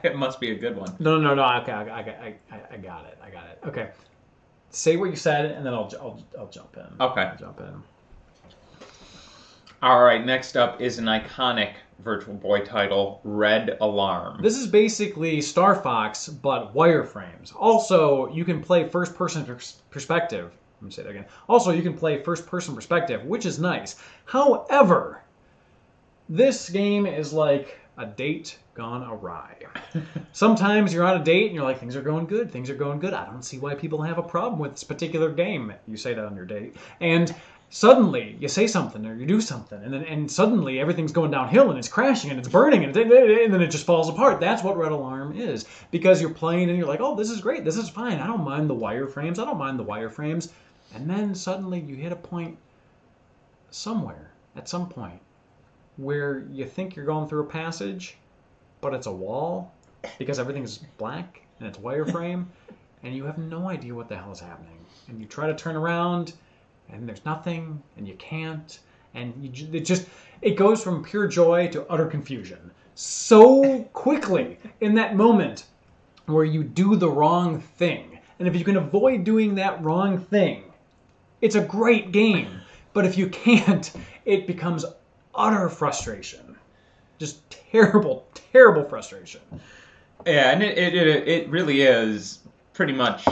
It must be a good one. No. Okay, I got it. Okay. Say what you said, and then I'll jump in. Okay. I'll jump in. Alright, next up is an iconic Virtual Boy title, Red Alarm. This is basically Star Fox, but wireframes. Also, you can play first-person perspective. Let me say that again. Also, you can play first-person perspective, which is nice. However, this game is like a date gone awry. Sometimes you're on a date and you're like, things are going good. I don't see why people have a problem with this particular game. You say that on your date. And suddenly, you say something or you do something, and suddenly everything's going downhill and it's crashing and it's burning and then it just falls apart. That's what Red Alarm is. Because you're playing and you're like, oh, this is great. This is fine. I don't mind the wireframes. And then suddenly you hit a point somewhere, at some point, where you think you're going through a passage, but it's a wall because everything's black and it's wireframe, and you have no idea what the hell is happening. And you try to turn around, and there's nothing, and you can't, and it goes from pure joy to utter confusion so quickly in that moment where you do the wrong thing. And if you can avoid doing that wrong thing, it's a great game. But if you can't, it becomes utter frustration. Just terrible, terrible frustration. Yeah, and it really is pretty much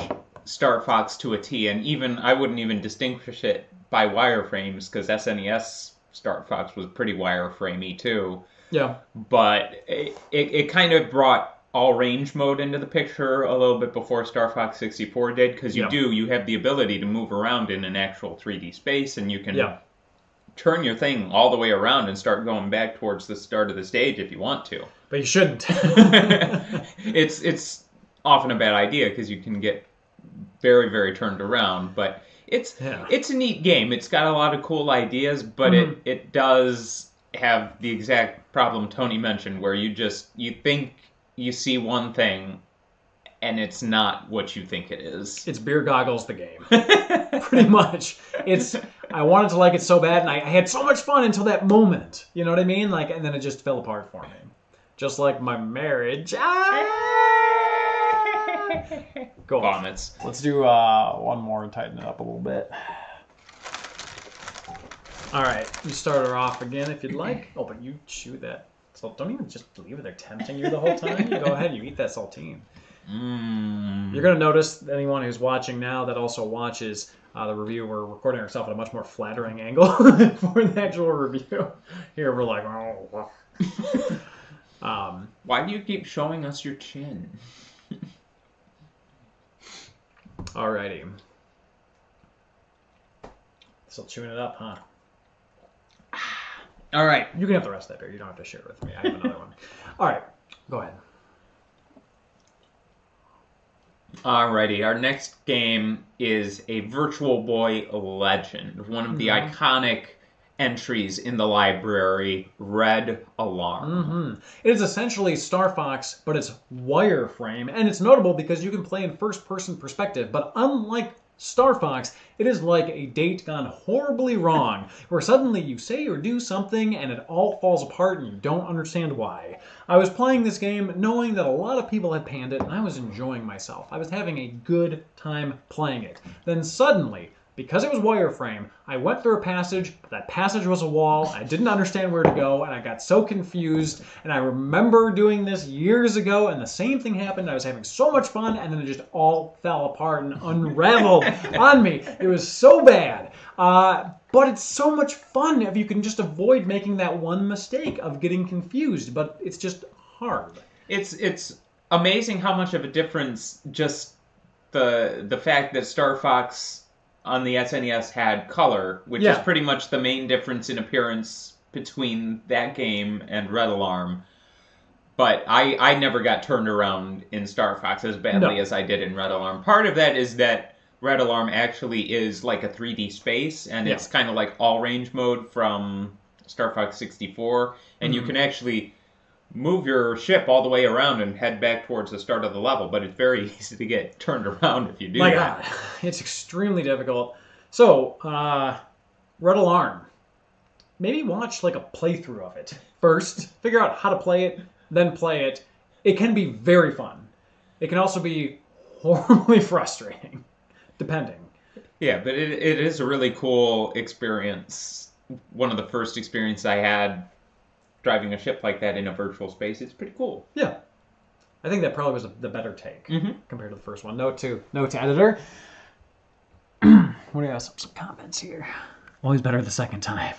Star Fox to a T, and even I wouldn't even distinguish it by wireframes because SNES Star Fox was pretty wireframey too. Yeah. But it kind of brought all range mode into the picture a little bit before Star Fox 64 did, because you have the ability to move around in an actual 3D space, and you can turn your thing all the way around and start going back towards the start of the stage if you want to. But you shouldn't. It's often a bad idea because you can get very, very turned around, but it's a neat game. It's got a lot of cool ideas, but it does have the exact problem Tony mentioned, where you think you see one thing and it's not what you think it is. It's beer goggles the game. Pretty much. I wanted to like it so bad, and I had so much fun until that moment. You know what I mean? Like, and then it just fell apart for me. Just like my marriage. Go on. Vomits. Let's do one more and tighten it up a little bit. All right, you start her off again if you'd like. Oh, but you chew that. So don't even just leave it there tempting you the whole time. You go ahead and you eat that saltine. You're going to notice, anyone who's watching now that also watches the review, we're recording ourselves at a much more flattering angle for the actual review. Here we're like, oh. Why do you keep showing us your chin? Alrighty. Still chewing it up, huh? All right. You can have the rest of that beer. You don't have to share it with me. I have another one. All right. Go ahead. Alrighty. Our next game is a Virtual Boy legend. One of the iconic entries in the library, Red Alarm. It is essentially Star Fox, but it's wireframe. And it's notable because you can play in first-person perspective. But unlike Star Fox, it is like a date gone horribly wrong, where suddenly you say or do something and it all falls apart and you don't understand why. I was playing this game knowing that a lot of people had panned it, and I was enjoying myself. I was having a good time playing it. Then suddenly, because it was wireframe, I went through a passage, but that passage was a wall, I didn't understand where to go, and I got so confused, and I remember doing this years ago, and the same thing happened. I was having so much fun, and then it just all fell apart and unraveled on me. It was so bad. But it's so much fun if you can just avoid making that one mistake of getting confused, but it's just hard. It's amazing how much of a difference just the fact that Star Fox on the SNES had color, which is pretty much the main difference in appearance between that game and Red Alarm. But I never got turned around in Star Fox as badly as I did in Red Alarm. Part of that is that Red Alarm actually is like a 3D space, and it's kind of like all range mode from Star Fox 64, and you can actually move your ship all the way around and head back towards the start of the level, but it's very easy to get turned around if you do that. God, it's extremely difficult. So, Red Alarm. Maybe watch like a playthrough of it first. Figure out how to play it, then play it. It can be very fun. It can also be horribly frustrating, depending. Yeah, but it is a really cool experience. One of the first experiences I had driving a ship like that in a virtual space. It's pretty cool. Yeah. I think that probably was the better take compared to the first one. Note to editor. What do you have? Some comments here. Always better the second time.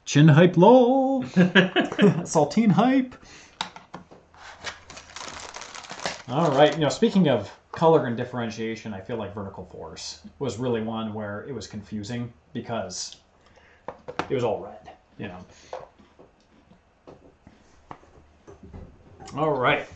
Chin hype low. Saltine hype. All right. Speaking of color and differentiation, I feel like Vertical Force was really one where it was confusing because it was all red, All right.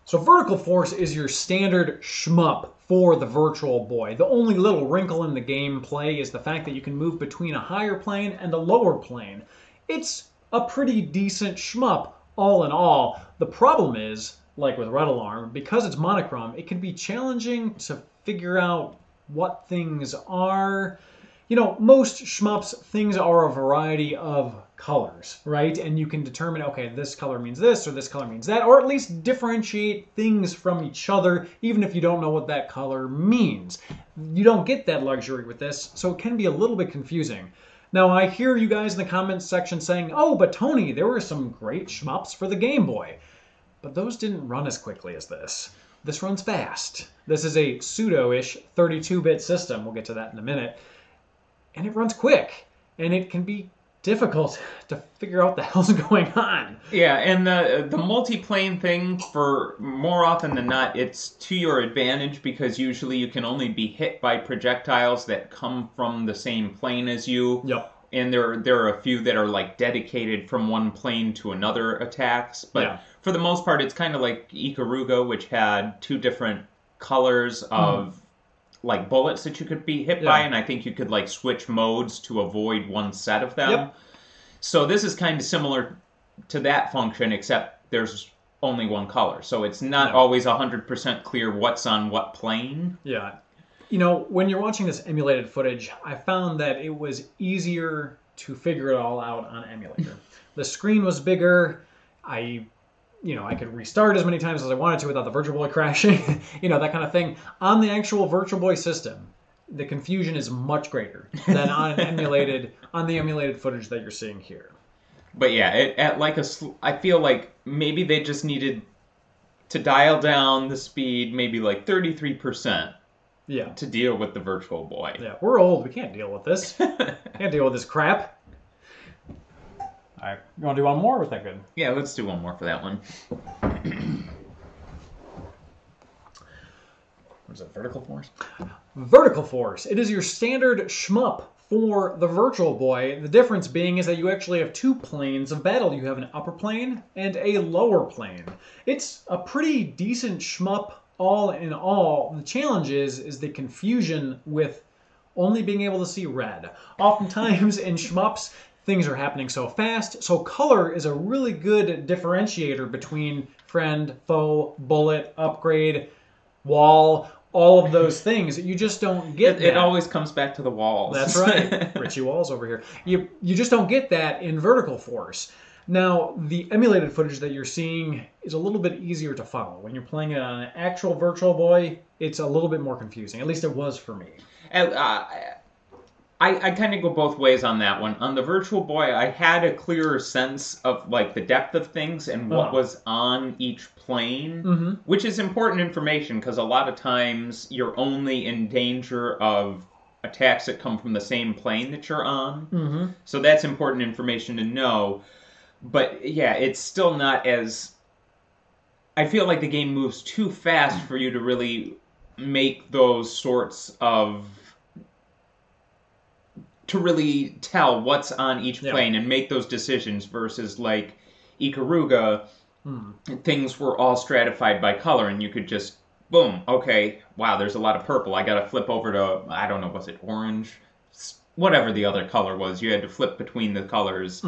So Vertical Force is your standard shmup for the Virtual Boy. The only little wrinkle in the gameplay is the fact that you can move between a higher plane and a lower plane. It's a pretty decent shmup, all in all. The problem is, like with Red Alarm, because it's monochrome, it can be challenging to figure out what things are. Most shmups, things are a variety of colors, right? And you can determine, okay, this color means this, or this color means that, or at least differentiate things from each other, even if you don't know what that color means. You don't get that luxury with this, so it can be a little bit confusing. Now, I hear you guys in the comments section saying, oh, but Tony, there were some great shmups for the Game Boy. But those didn't run as quickly as this. This runs fast. This is a pseudo-ish 32-bit system. We'll get to that in a minute. And it runs quick. And it can be difficult to figure out what the hell's going on. Yeah, and the multiplane thing, for more often than not, it's to your advantage because usually you can only be hit by projectiles that come from the same plane as you. Yep. And there are a few that are like dedicated from one plane to another attacks. But for the most part, it's kind of like Ikaruga, which had 2 different colors of like bullets that you could be hit by, and I think you could like switch modes to avoid one set of them. Yep. So this is kind of similar to that function, except there's only one color. So it's not always 100% clear what's on what plane. Yeah. You know, when you're watching this emulated footage, I found that it was easier to figure it all out on emulator. The screen was bigger. I could restart as many times as I wanted to without the Virtual Boy crashing, that kind of thing. On the actual Virtual Boy system, the confusion is much greater than on the emulated footage that you're seeing here. But yeah, I feel like maybe they just needed to dial down the speed maybe like 33%. Yeah. To deal with the Virtual Boy. Yeah, we're old. We can't deal with this. Can't deal with this crap. All right, you want to do one more? Or was that good? Yeah, let's do one more for that one. What is it, Vertical Force? Vertical Force. It is your standard shmup for the Virtual Boy. The difference being is that you actually have 2 planes of battle. You have an upper plane and a lower plane. It's a pretty decent shmup all in all. The challenge is the confusion with only being able to see red. Oftentimes in shmups, things are happening so fast, so color is a really good differentiator between friend, foe, bullet, upgrade, wall, all of those things. You just don't get that. It always comes back to the walls. That's right. Richie Walls over here. You just don't get that in Vertical Force. Now, the emulated footage that you're seeing is a little bit easier to follow. When you're playing it on an actual Virtual Boy, it's a little bit more confusing. At least it was for me. I kind of go both ways on that one. On the Virtual Boy, I had a clearer sense of like the depth of things and what was on each plane, which is important information because a lot of times you're only in danger of attacks that come from the same plane that you're on. So that's important information to know. But yeah, it's still not as... I feel like the game moves too fast for you to really make those sorts of... to really tell what's on each plane and make those decisions versus like Ikaruga, things were all stratified by color and you could just, boom, okay, wow, there's a lot of purple. I gotta flip over to, I don't know, was it orange? Whatever the other color was, you had to flip between the colors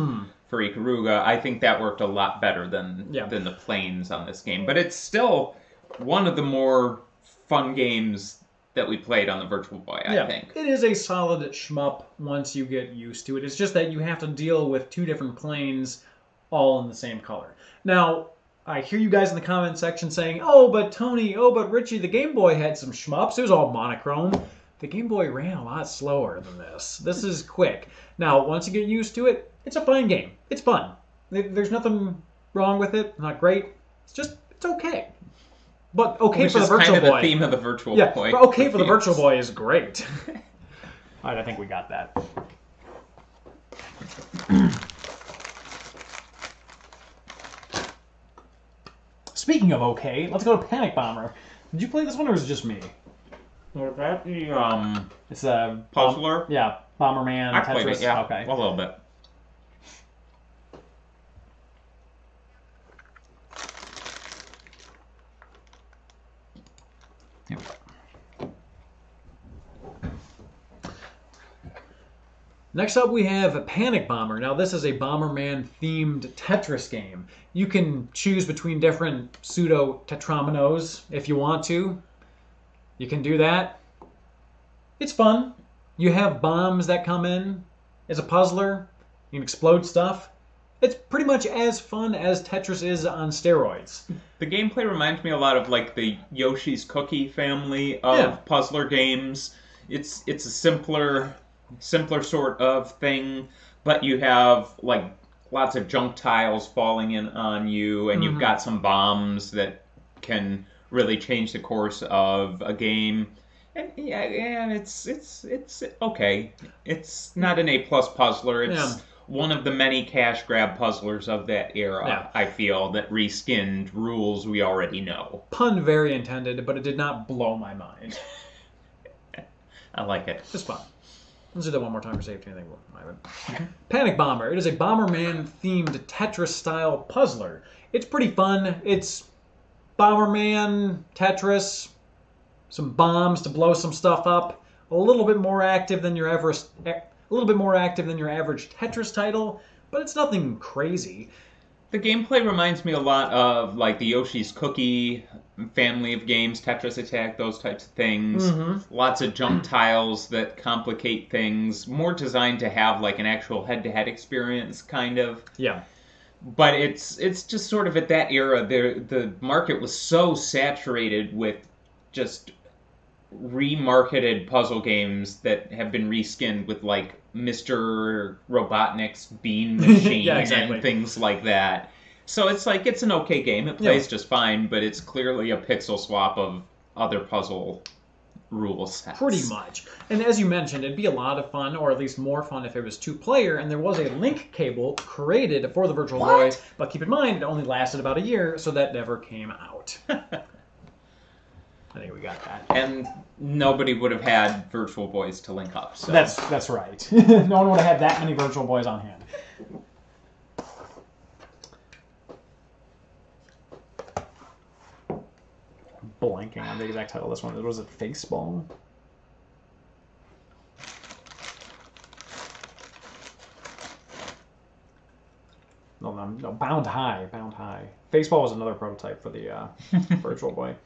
for Ikaruga. I think that worked a lot better than the planes on this game. But it's still one of the more fun games that we played on the Virtual Boy, I think. It is a solid shmup once you get used to it. It's just that you have to deal with 2 different planes all in the same color. Now, I hear you guys in the comment section saying, oh, but Tony, oh, but Richie, the Game Boy had some shmups. It was all monochrome. The Game Boy ran a lot slower than this. This is quick. Now, once you get used to it, it's a fine game. It's fun. There's nothing wrong with it. Not great. It's okay. But okay for the Virtual Boy. Which is kind of the theme of the Virtual Boy. But okay for the Virtual Boy is great. All right, I think we got that. Speaking of okay, let's go to Panic Bomber. Did you play this one or was it just me? Was that the It's a Puzzler? Bomberman. I Tetris. played it, yeah. Okay. A little bit. Next up we have Panic Bomber. Now this is a Bomberman themed Tetris game. You can choose between different pseudo tetrominoes if you want to. You can do that. It's fun. You have bombs that come in as a puzzler. You can explode stuff. It's pretty much as fun as Tetris is on steroids. The gameplay reminds me a lot of like the Yoshi's Cookie family of puzzler games. It's a simpler simpler sort of thing, but you have like lots of junk tiles falling in on you, and you've got some bombs that can really change the course of a game. And yeah, it's okay. It's not an A-plus puzzler. It's one of the many cash grab puzzlers of that era. Yeah. I feel that reskinned rules we already know. Pun very intended, but it did not blow my mind. I like it. Just fun. Let's do that one more time for safety. I think we'll Panic Bomber. It is a Bomberman-themed Tetris-style puzzler. It's pretty fun. It's Bomberman, Tetris, some bombs to blow some stuff up. A little bit more active than your average, Tetris title, but it's nothing crazy. The gameplay reminds me a lot of like the Yoshi's Cookie family of games, Tetris Attack, those types of things. Lots of jump tiles that complicate things. More designed to have like an actual head-to-head experience, kind of. Yeah. But it's just sort of at that era, the market was so saturated with just remarketed puzzle games that have been reskinned with like Mr. Robotnik's Bean Machine and things like that. So it's like, it's an okay game. It plays just fine, but it's clearly a pixel swap of other puzzle rule sets. Pretty much. And as you mentioned, it'd be a lot of fun, or at least more fun if it was two-player, and there was a link cable created for the Virtual Boy, but keep in mind, it only lasted about a year, so that never came out. I think we got that. And nobody would have had Virtual Boys to link up. So. That's right. No one would have had that many Virtual Boys on hand. Blanking on the exact title of this one. Was it Faceball? No, Bound High. Bound High. Faceball was another prototype for the Virtual Boy.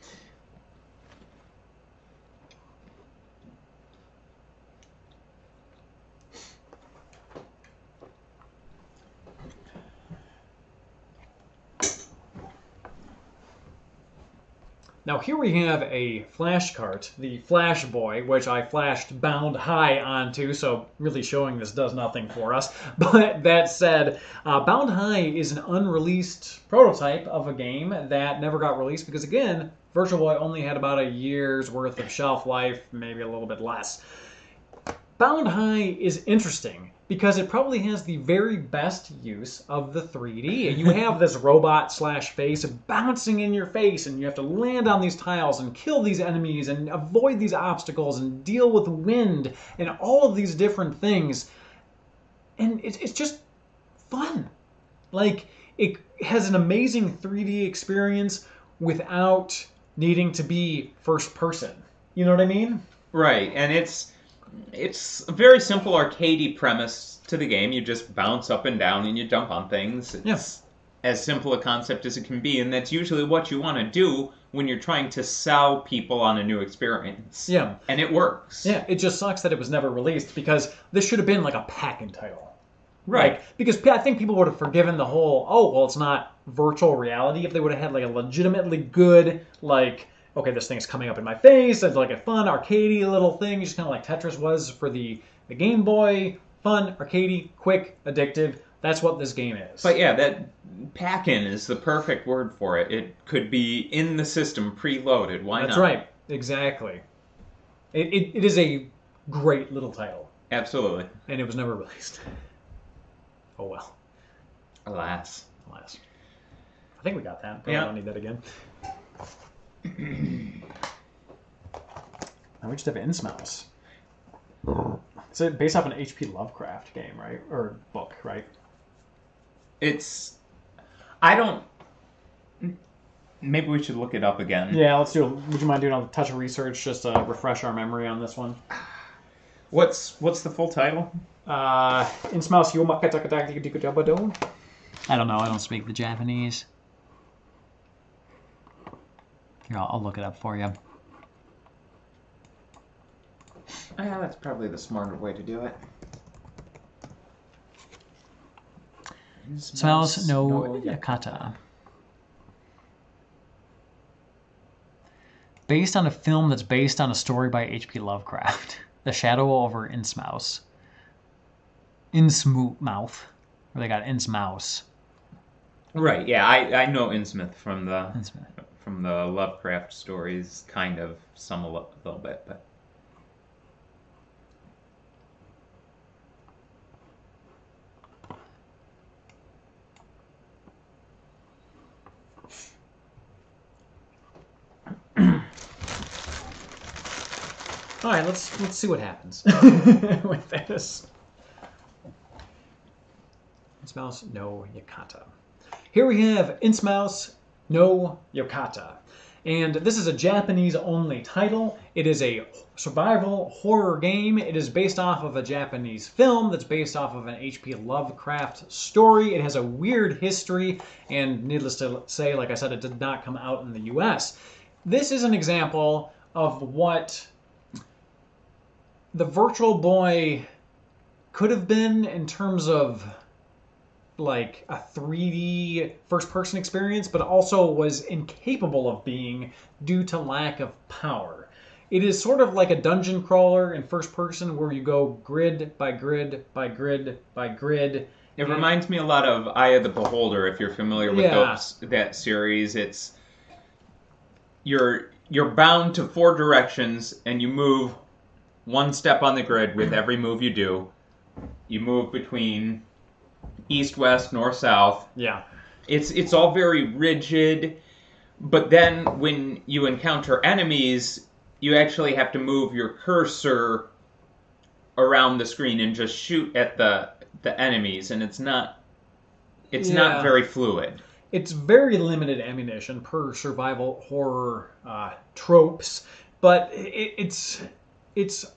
Now here we have a flash cart, the Flash Boy, which I flashed Bound High onto, so really showing this does nothing for us. But that said, Bound High is an unreleased prototype of a game that never got released because, again, Virtual Boy only had about a year's worth of shelf life, maybe a little bit less. Bound High is interesting because it probably has the very best use of the 3D. You have this robot/face bouncing in your face, and you have to land on these tiles and kill these enemies and avoid these obstacles and deal with wind and all of these different things. And it's just fun. Like, it has an amazing 3D experience without needing to be first person. You know what I mean? Right, and it's a very simple arcadey premise to the game. You just bounce up and down and you jump on things. It's as simple a concept as it can be, and that's usually what you want to do when you're trying to sell people on a new experience. Yeah. And it works. Yeah, it just sucks that it was never released because this should have been like a pack-in title. Right. Like, because I think people would have forgiven the whole, oh, well, it's not virtual reality if they would have had like a legitimately good, like, okay, this thing's coming up in my face. It's like a fun, arcadey little thing, just kind of like Tetris was for the Game Boy. Fun, arcadey, quick, addictive. That's what this game is. But yeah, that pack-in is the perfect word for it. It could be in the system, preloaded. Why not? That's right. Exactly. It is a great little title. Absolutely. And it was never released. Oh well. Alas. Alas. I think we got that. Probably don't need that again. Now we just have insmouse. It's based off an H.P. Lovecraft game, right? Or book, right? Maybe we should look it up again. Yeah, let's do it. Would you mind doing a touch of research just to refresh our memory on this one? What's the full title? Insmouse Yomakatakatakikudabado. I don't know. I don't speak the Japanese. Here, I'll look it up for you. Yeah, that's probably the smarter way to do it. Smells no Yakata. Based on a film that's based on a story by H.P. Lovecraft. The Shadow over Innsmouse. insmouse, or they got insmouse. Right. Yeah, I know Innsmouth from the Innsmouth. Lovecraft stories, kind of, some a little bit, but. All right, let's see what happens with this. Insmouse no Yakata. Here we have Insmouse no Yokata. And this is a Japanese-only title. It is a survival horror game. It is based off of a Japanese film that's based off of an H.P. Lovecraft story. It has a weird history, and needless to say, like I said, it did not come out in the U.S. This is an example of what the Virtual Boy could have been in terms of like a 3D first-person experience, but also was incapable of being due to lack of power. It is sort of like a dungeon crawler in first person where you go grid by grid by grid by grid. It reminds me a lot of Eye of the Beholder, if you're familiar with that series. It's you're bound to 4 directions, and you move one step on the grid with every move you do. You move between east, west, north, south. Yeah. It's all very rigid, but then when you encounter enemies, you actually have to move your cursor around the screen and just shoot at the enemies, and it's not very fluid. It's very limited ammunition per survival horror tropes, but it's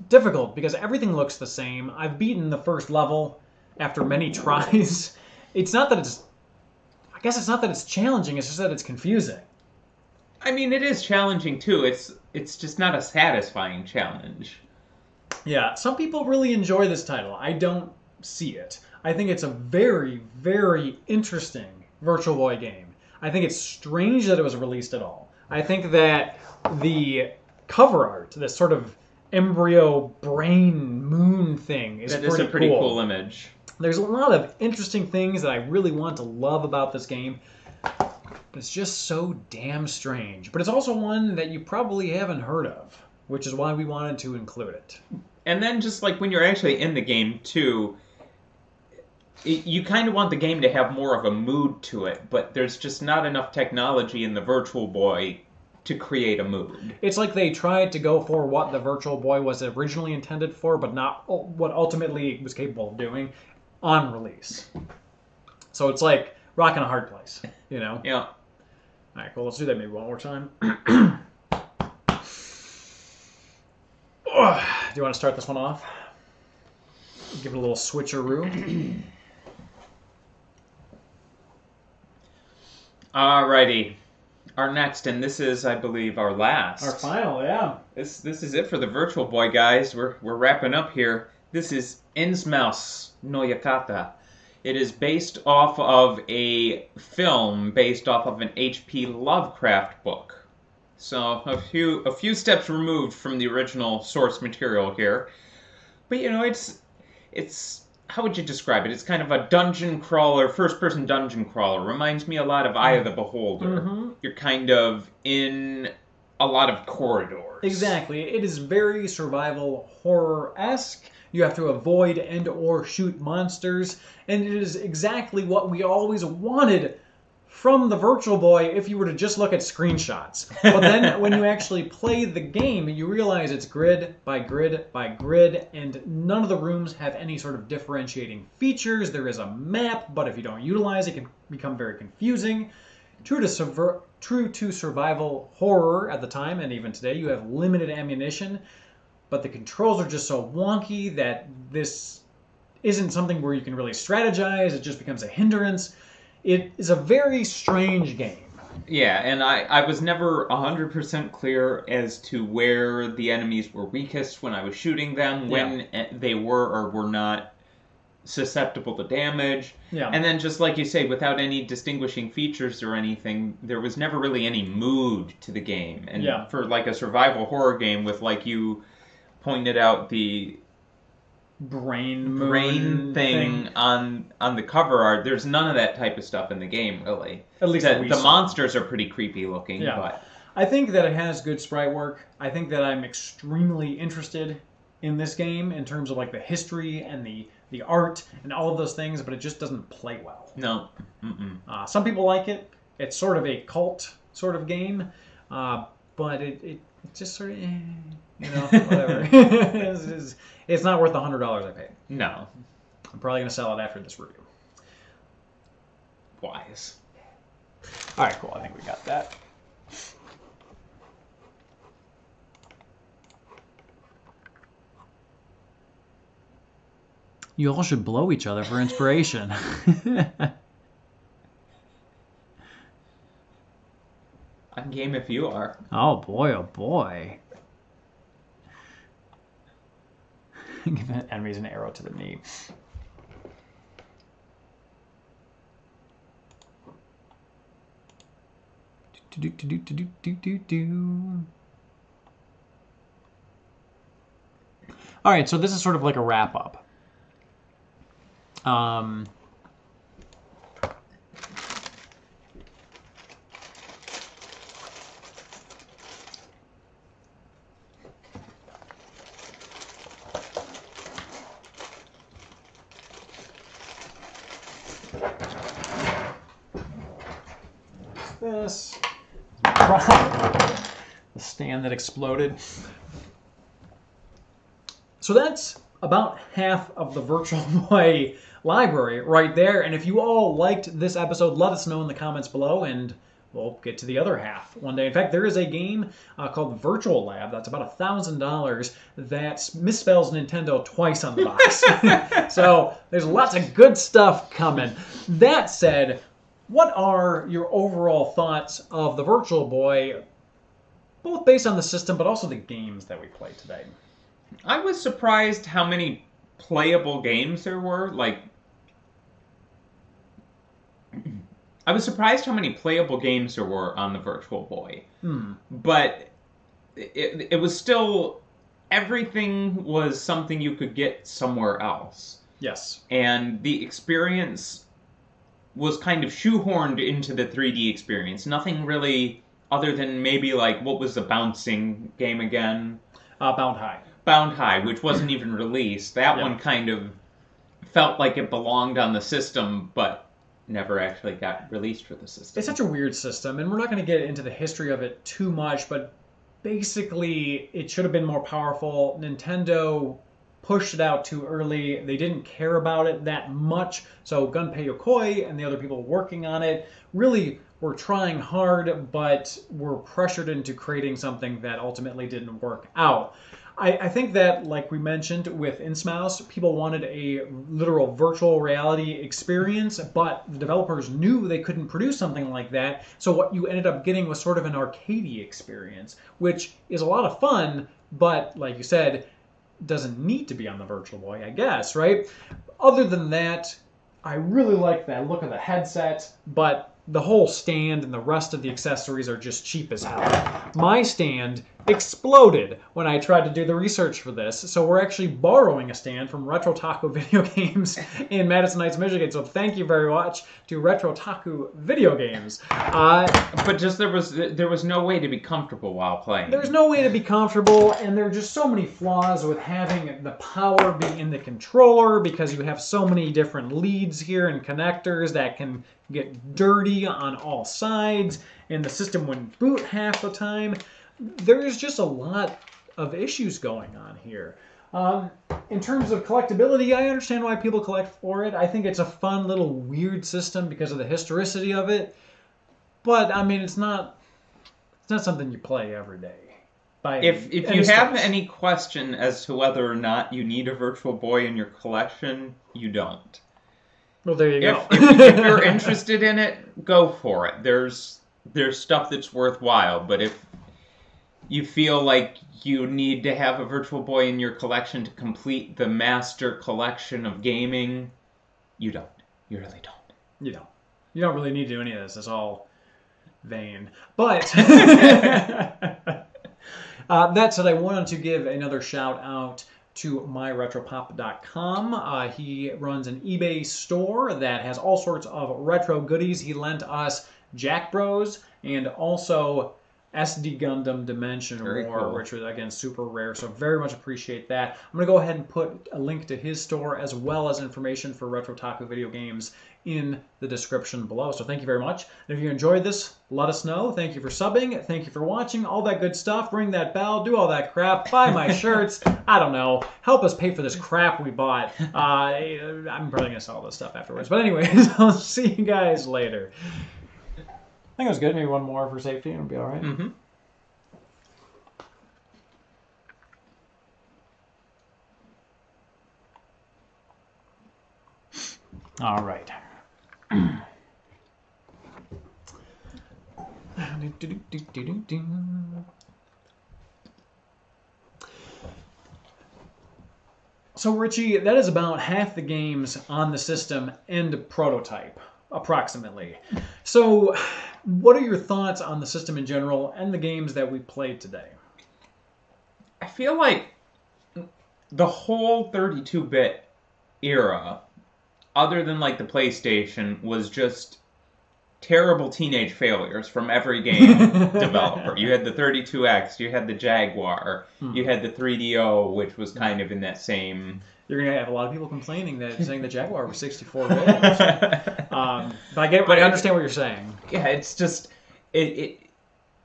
difficult because everything looks the same. I've beaten the first level after many tries. I guess it's not that it's challenging, it's just that it's confusing. I mean, it is challenging too. It's just not a satisfying challenge. Yeah, some people really enjoy this title. I don't see it. I think it's a very, very interesting Virtual Boy game. I think it's strange that it was released at all. I think that the cover art, this sort of embryo brain moon thing, is a pretty cool image. There's a lot of interesting things that I really want to love about this game, but it's just so damn strange. But it's also one that you probably haven't heard of, which is why we wanted to include it. And then just like when you're actually in the game too, you kind of want the game to have more of a mood to it, but there's just not enough technology in the Virtual Boy to create a mood. It's like they tried to go for what the Virtual Boy was originally intended for, but not what ultimately it was capable of doing on release. So it's like rock in a hard place, you know? Yeah. All right, cool. Let's do that maybe one more time. Do you want to start this one off? Give it a little switcheroo. Alrighty. Our next, and this is, I believe, our last. Our final, yeah. This is it for the Virtual Boy, guys. We're wrapping up here. This is Insmouse no Yakata. It is based off of a film based off of an H.P. Lovecraft book. So a few steps removed from the original source material here. But you know, it's how would you describe it? It's kind of a dungeon crawler, first-person dungeon crawler. Reminds me a lot of Eye of the Beholder. Mm-hmm. You're kind of in a lot of corridors. Exactly. It is very survival horror-esque. You have to avoid and or shoot monsters. And it is exactly what we always wanted from the Virtual Boy if you were to just look at screenshots. But then when you actually play the game, you realize it's grid by grid by grid, and none of the rooms have any sort of differentiating features. There is a map, but if you don't utilize it, it can become very confusing. True to survival horror at the time, and even today, you have limited ammunition, but the controls are just so wonky that this isn't something where you can really strategize. It just becomes a hindrance. It is a very strange game. Yeah, and I was never 100% clear as to where the enemies were weakest when I was shooting them, when they were or were not susceptible to damage. Yeah. And then just like you say, without any distinguishing features or anything, there was never really any mood to the game. And for like a survival horror game with, like you pointed out, the brain thing on the cover art. There's none of that type of stuff in the game, really. At least the monsters are pretty creepy looking. Yeah. But I think that it has good sprite work. I think that I'm extremely interested in this game in terms of like the history and the art and all of those things, but it just doesn't play well. No. Some people like it. It's sort of a cult sort of game, but it just sort of, whatever. It's not worth the $100 I paid. No. I'm probably going to sell it after this review. Wise. All right, cool. I think we got that. You all should blow each other for inspiration. I'm game if you are. Oh boy, oh boy. Give enemies an arrow to the knee. All right, so this is sort of like a wrap up. This the stand that exploded. So that's about half of the Virtual Boy library right there. And if you all liked this episode, let us know in the comments below, and we'll get to the other half one day. In fact, there is a game called Virtual Lab that's about $1,000 that misspells Nintendo twice on the box. So there's lots of good stuff coming. That said, what are your overall thoughts of the Virtual Boy, both based on the system, but also the games that we played today? I was surprised how many playable games there were. I was surprised how many playable games there were on the Virtual Boy. But it was still, everything was something you could get somewhere else. Yes. And the experience was kind of shoehorned into the 3D experience. Nothing really, other than maybe like, what was the bouncing game again? Bound High. Bound High, which wasn't even released. That one kind of felt like it belonged on the system, but never actually got released for the system. It's such a weird system, and we're not going to get into the history of it too much, but basically it should have been more powerful. Nintendo pushed it out too early. They didn't care about it that much, so Gunpei Yokoi and the other people working on it really were trying hard, but were pressured into creating something that ultimately didn't work out. I think that, like we mentioned with insmouse, people wanted a literal virtual reality experience, but the developers knew they couldn't produce something like that, so what you ended up getting was sort of an arcadey experience, which is a lot of fun, but, like you said, doesn't need to be on the Virtual Boy, I guess, right? Other than that, I really like that look of the headset, but the whole stand and the rest of the accessories are just cheap as hell. My stand exploded when I tried to do the research for this, so we're actually borrowing a stand from Retro Taku Video Games in Madison Heights, Michigan, so thank you very much to Retro Taku Video Games. But just there was no way to be comfortable while playing. There's no way to be comfortable, and there are just so many flaws with having the power be in the controller, because you have so many different leads here and connectors that can get dirty on all sides, and the system wouldn't boot half the time. There's just a lot of issues going on here. In terms of collectability, I understand why people collect for it. I think it's a fun little weird system because of the historicity of it. But I mean, it's not something you play every day. If you have any question as to whether or not you need a Virtual Boy in your collection, you don't. Well, there you go. If you're interested in it, go for it. There's stuff that's worthwhile, but if you feel like you need to have a Virtual Boy in your collection to complete the master collection of gaming, you don't. You really don't. You don't. You don't really need to do any of this. It's all vain. But that said, I wanted to give another shout out to myretropop.com. He runs an eBay store that has all sorts of retro goodies. He lent us Jack Bros and also SD Gundam Dimension Very War, cool. which was, again, super rare, so very much appreciate that. I'm going to go ahead and put a link to his store as well as information for Retro Taku video games in the description below. So thank you very much. And if you enjoyed this, let us know. Thank you for subbing. Thank you for watching. All that good stuff. Ring that bell. Do all that crap. Buy my shirts. I don't know. Help us pay for this crap we bought. I'm probably going to sell this stuff afterwards. But anyways, I'll see you guys later. I think it was good. Maybe one more for safety and it'll be all right. Mm-hmm. All right. So, Richie, that is about half the games on the system and prototype, approximately. So, what are your thoughts on the system in general and the games that we played today? I feel like the whole 32-bit era, other than like the PlayStation, was just terrible teenage failures from every game developer. You had the 32X, you had the Jaguar, you had the 3DO, which was kind of in that same... You're going to have a lot of people complaining that saying the Jaguar was 64-bit. But I understand what you're saying. Yeah, it's just...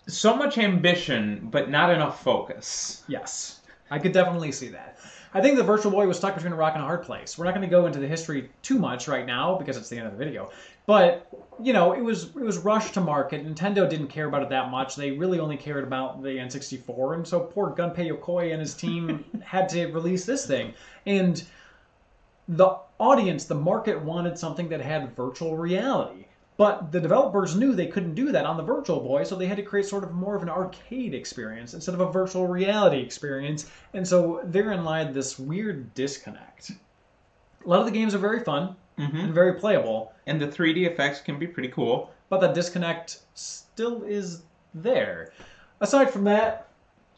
so much ambition, but not enough focus. Yes, I could definitely see that. I think the Virtual Boy was stuck between a rock and a hard place. We're not going to go into the history too much right now because it's the end of the video. But, you know, it was rushed to market. Nintendo didn't care about it that much. They really only cared about the N64. And so poor Gunpei Yokoi and his team had to release this thing. And the audience, the market, wanted something that had virtual reality. But the developers knew they couldn't do that on the Virtual Boy, so they had to create sort of more of an arcade experience instead of a virtual reality experience. And so therein lied this weird disconnect. A lot of the games are very fun and very playable. And the 3D effects can be pretty cool. But the disconnect still is there. Aside from that,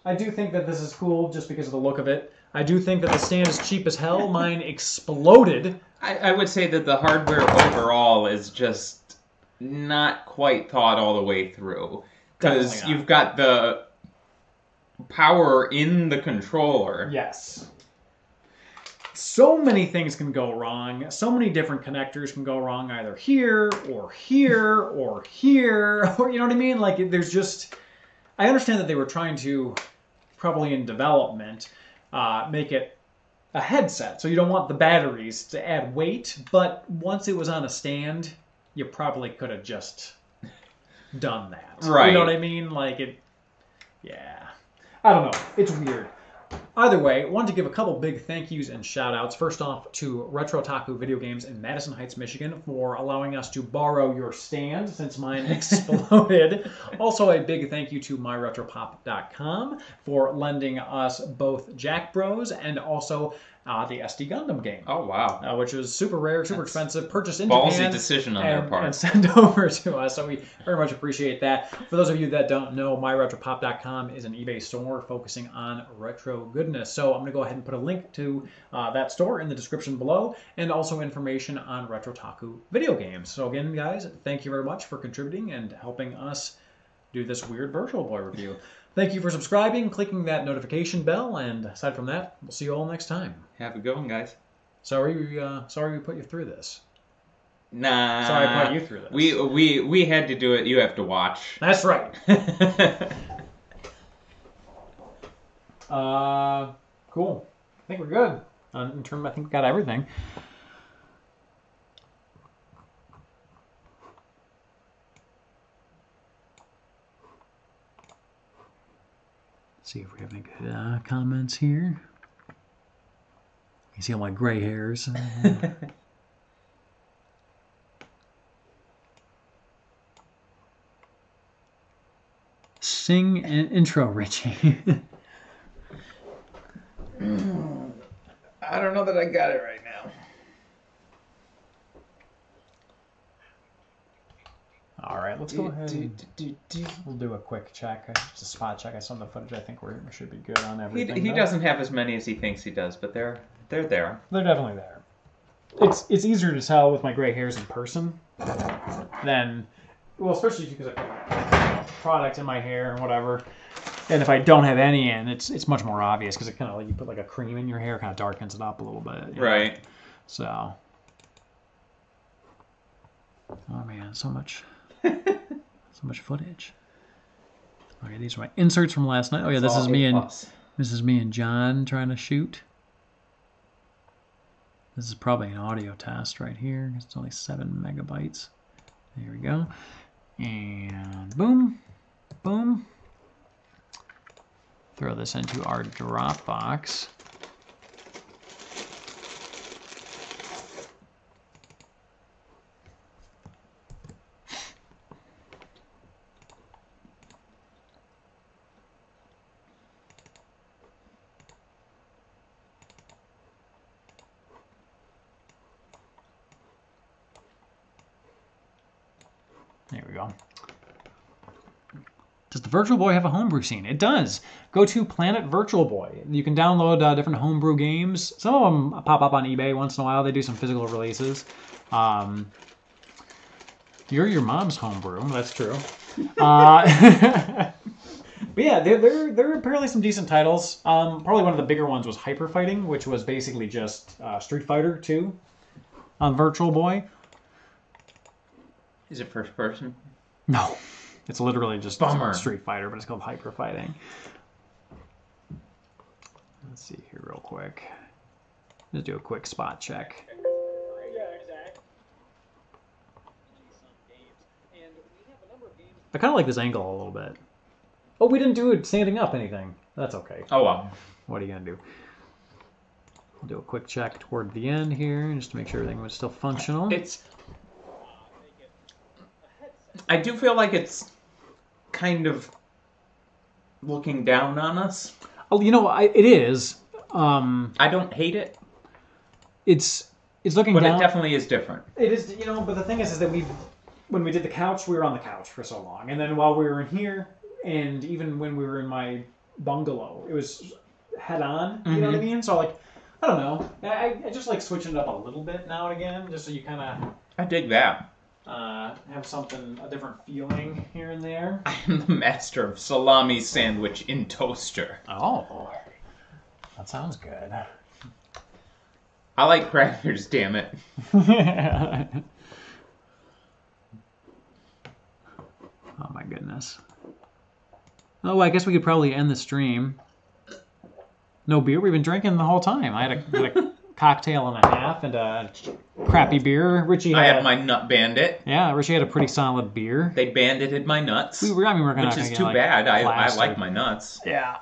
I do think that this is cool just because of the look of it. I do think that the stand is cheap as hell. Mine exploded. I would say that the hardware overall is just not quite thought all the way through. Because you've got the power in the controller. Yes. So many things can go wrong. So many different connectors can go wrong either here or here or here. Or, you know what I mean? Like, there's just... I understand that they were trying to, probably in development, make it a headset. So you don't want the batteries to add weight. But once it was on a stand, you probably could have just done that. Right. You know what I mean? Like, it... Yeah. I don't know. It's weird. Either way, I wanted to give a couple big thank yous and shout outs. First off to Retro Taku Video Games in Madison Heights, Michigan for allowing us to borrow your stand since mine exploded. Also a big thank you to myretropop.com for lending us both Jack Bros and also the SD Gundam game. Oh, wow. Which was super rare, super expensive, purchased in Ballsy Japan. decision on their part. And sent over to us, so we very much appreciate that. For those of you that don't know, myretropop.com is an eBay store focusing on retro goodness. So I'm going to go ahead and put a link to that store in the description below, and also information on Retro Taku video games. So again, guys, thank you very much for contributing and helping us do this weird Virtual Boy review. Thank you for subscribing, clicking that notification bell, and aside from that, we'll see you all next time. Have a good one, guys. Sorry we put you through this. Nah. Sorry I put you through this. We had to do it. You have to watch. That's right. Cool. I think we're good. I think we got everything. See if we have any good comments here. You see all my gray hairs. Sing an intro, Richie. I don't know that I got it right now. All right, let's go ahead and we'll do a quick check, just a spot check. I saw the footage. I think we should be good on everything. He doesn't have as many as he thinks he does, but they're there. They're definitely there. It's easier to tell with my gray hairs in person than, well, especially because I put product in my hair and whatever. And if I don't have any in, it's much more obvious because it kind of like you put like a cream in your hair, kind of darkens it up a little bit. Right. So. Oh man, so much footage. Okay, these are my inserts from last night. Oh yeah, this is me and John trying to shoot. This is probably an audio test right here. It's only 7 megabytes. There we go. And boom, boom. Throw this into our Dropbox. There we go. Does the Virtual Boy have a homebrew scene? It does. Go to Planet Virtual Boy. You can download different homebrew games. Some of them pop up on eBay once in a while. They do some physical releases. You're your mom's homebrew. That's true. But yeah, there are apparently some decent titles. Probably one of the bigger ones was Hyper Fighting, which was basically just Street Fighter 2 on Virtual Boy. Is it first person? No. It's literally just Street Fighter, but it's called Hyper Fighting. Let's see here real quick. Let's do a quick spot check. I kind of like this angle a little bit. Oh, we didn't do it standing up anything. That's okay. Oh, well. What are you going to do? We'll do a quick check toward the end here, just to make sure everything was still functional. I do feel like it's kind of looking down on us. Oh, you know, it is. I don't hate it. It's looking down. But it definitely is different. It is, you know, but the thing is that when we did the couch, we were on the couch for so long. And then while we were in here, and even when we were in my bungalow, it was head on, you know what I mean? So, like, I don't know. I just like switching it up a little bit now and again, just so you kind of... I dig that. Have a different feeling here and there. I am the master of salami sandwich in toaster. Oh, that sounds good. I like crackers, damn it. Oh my goodness. Oh, I guess we could probably end the stream. No beer? We've been drinking the whole time. I had a cocktail and a half and a crappy beer. Richie I had my nut bandit. Yeah, Richie had a pretty solid beer. They bandited my nuts. Which is too bad. I like my nuts. Yeah.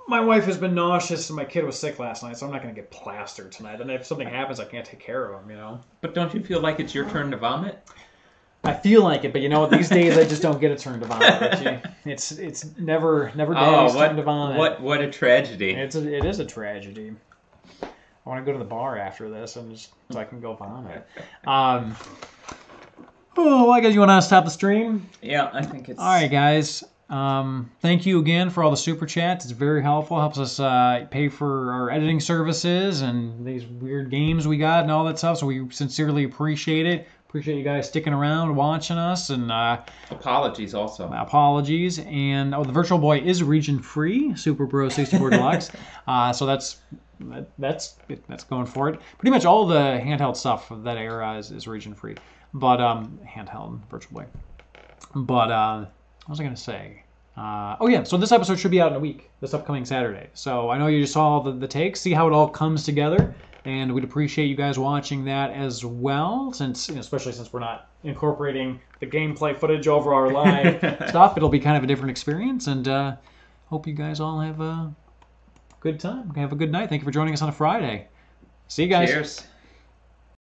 My wife has been nauseous and my kid was sick last night, so I'm not going to get plastered tonight. And if something happens, I can't take care of him, you know. But don't you feel like it's your turn to vomit? I feel like it, but you know what? These days I just don't get a turn to vomit, Richie. It's never Daddy's turn to vomit. What a tragedy. It is a tragedy. I want to go to the bar after this and just so I can go vomit. Oh, I guess you want to stop the stream? Yeah, I think it's... All right, guys. Thank you again for all the super chats. It's very helpful. Helps us pay for our editing services and these weird games we got and all that stuff. So we sincerely appreciate it. Appreciate you guys sticking around, watching us, and apologies also. Apologies, and the Virtual Boy is region free, Super Bro 64 Deluxe. So that's going for it. Pretty much all the handheld stuff of that era is region free, but handheld Virtual Boy. But what was I gonna say? Oh yeah, so this episode should be out in a week, this upcoming Saturday. So I know you just saw the takes, see how it all comes together. And we'd appreciate you guys watching that as well, since especially since we're not incorporating the gameplay footage over our live stuff. It'll be kind of a different experience, and hope you guys all have a good time. Have a good night. Thank you for joining us on a Friday. See you guys. Cheers.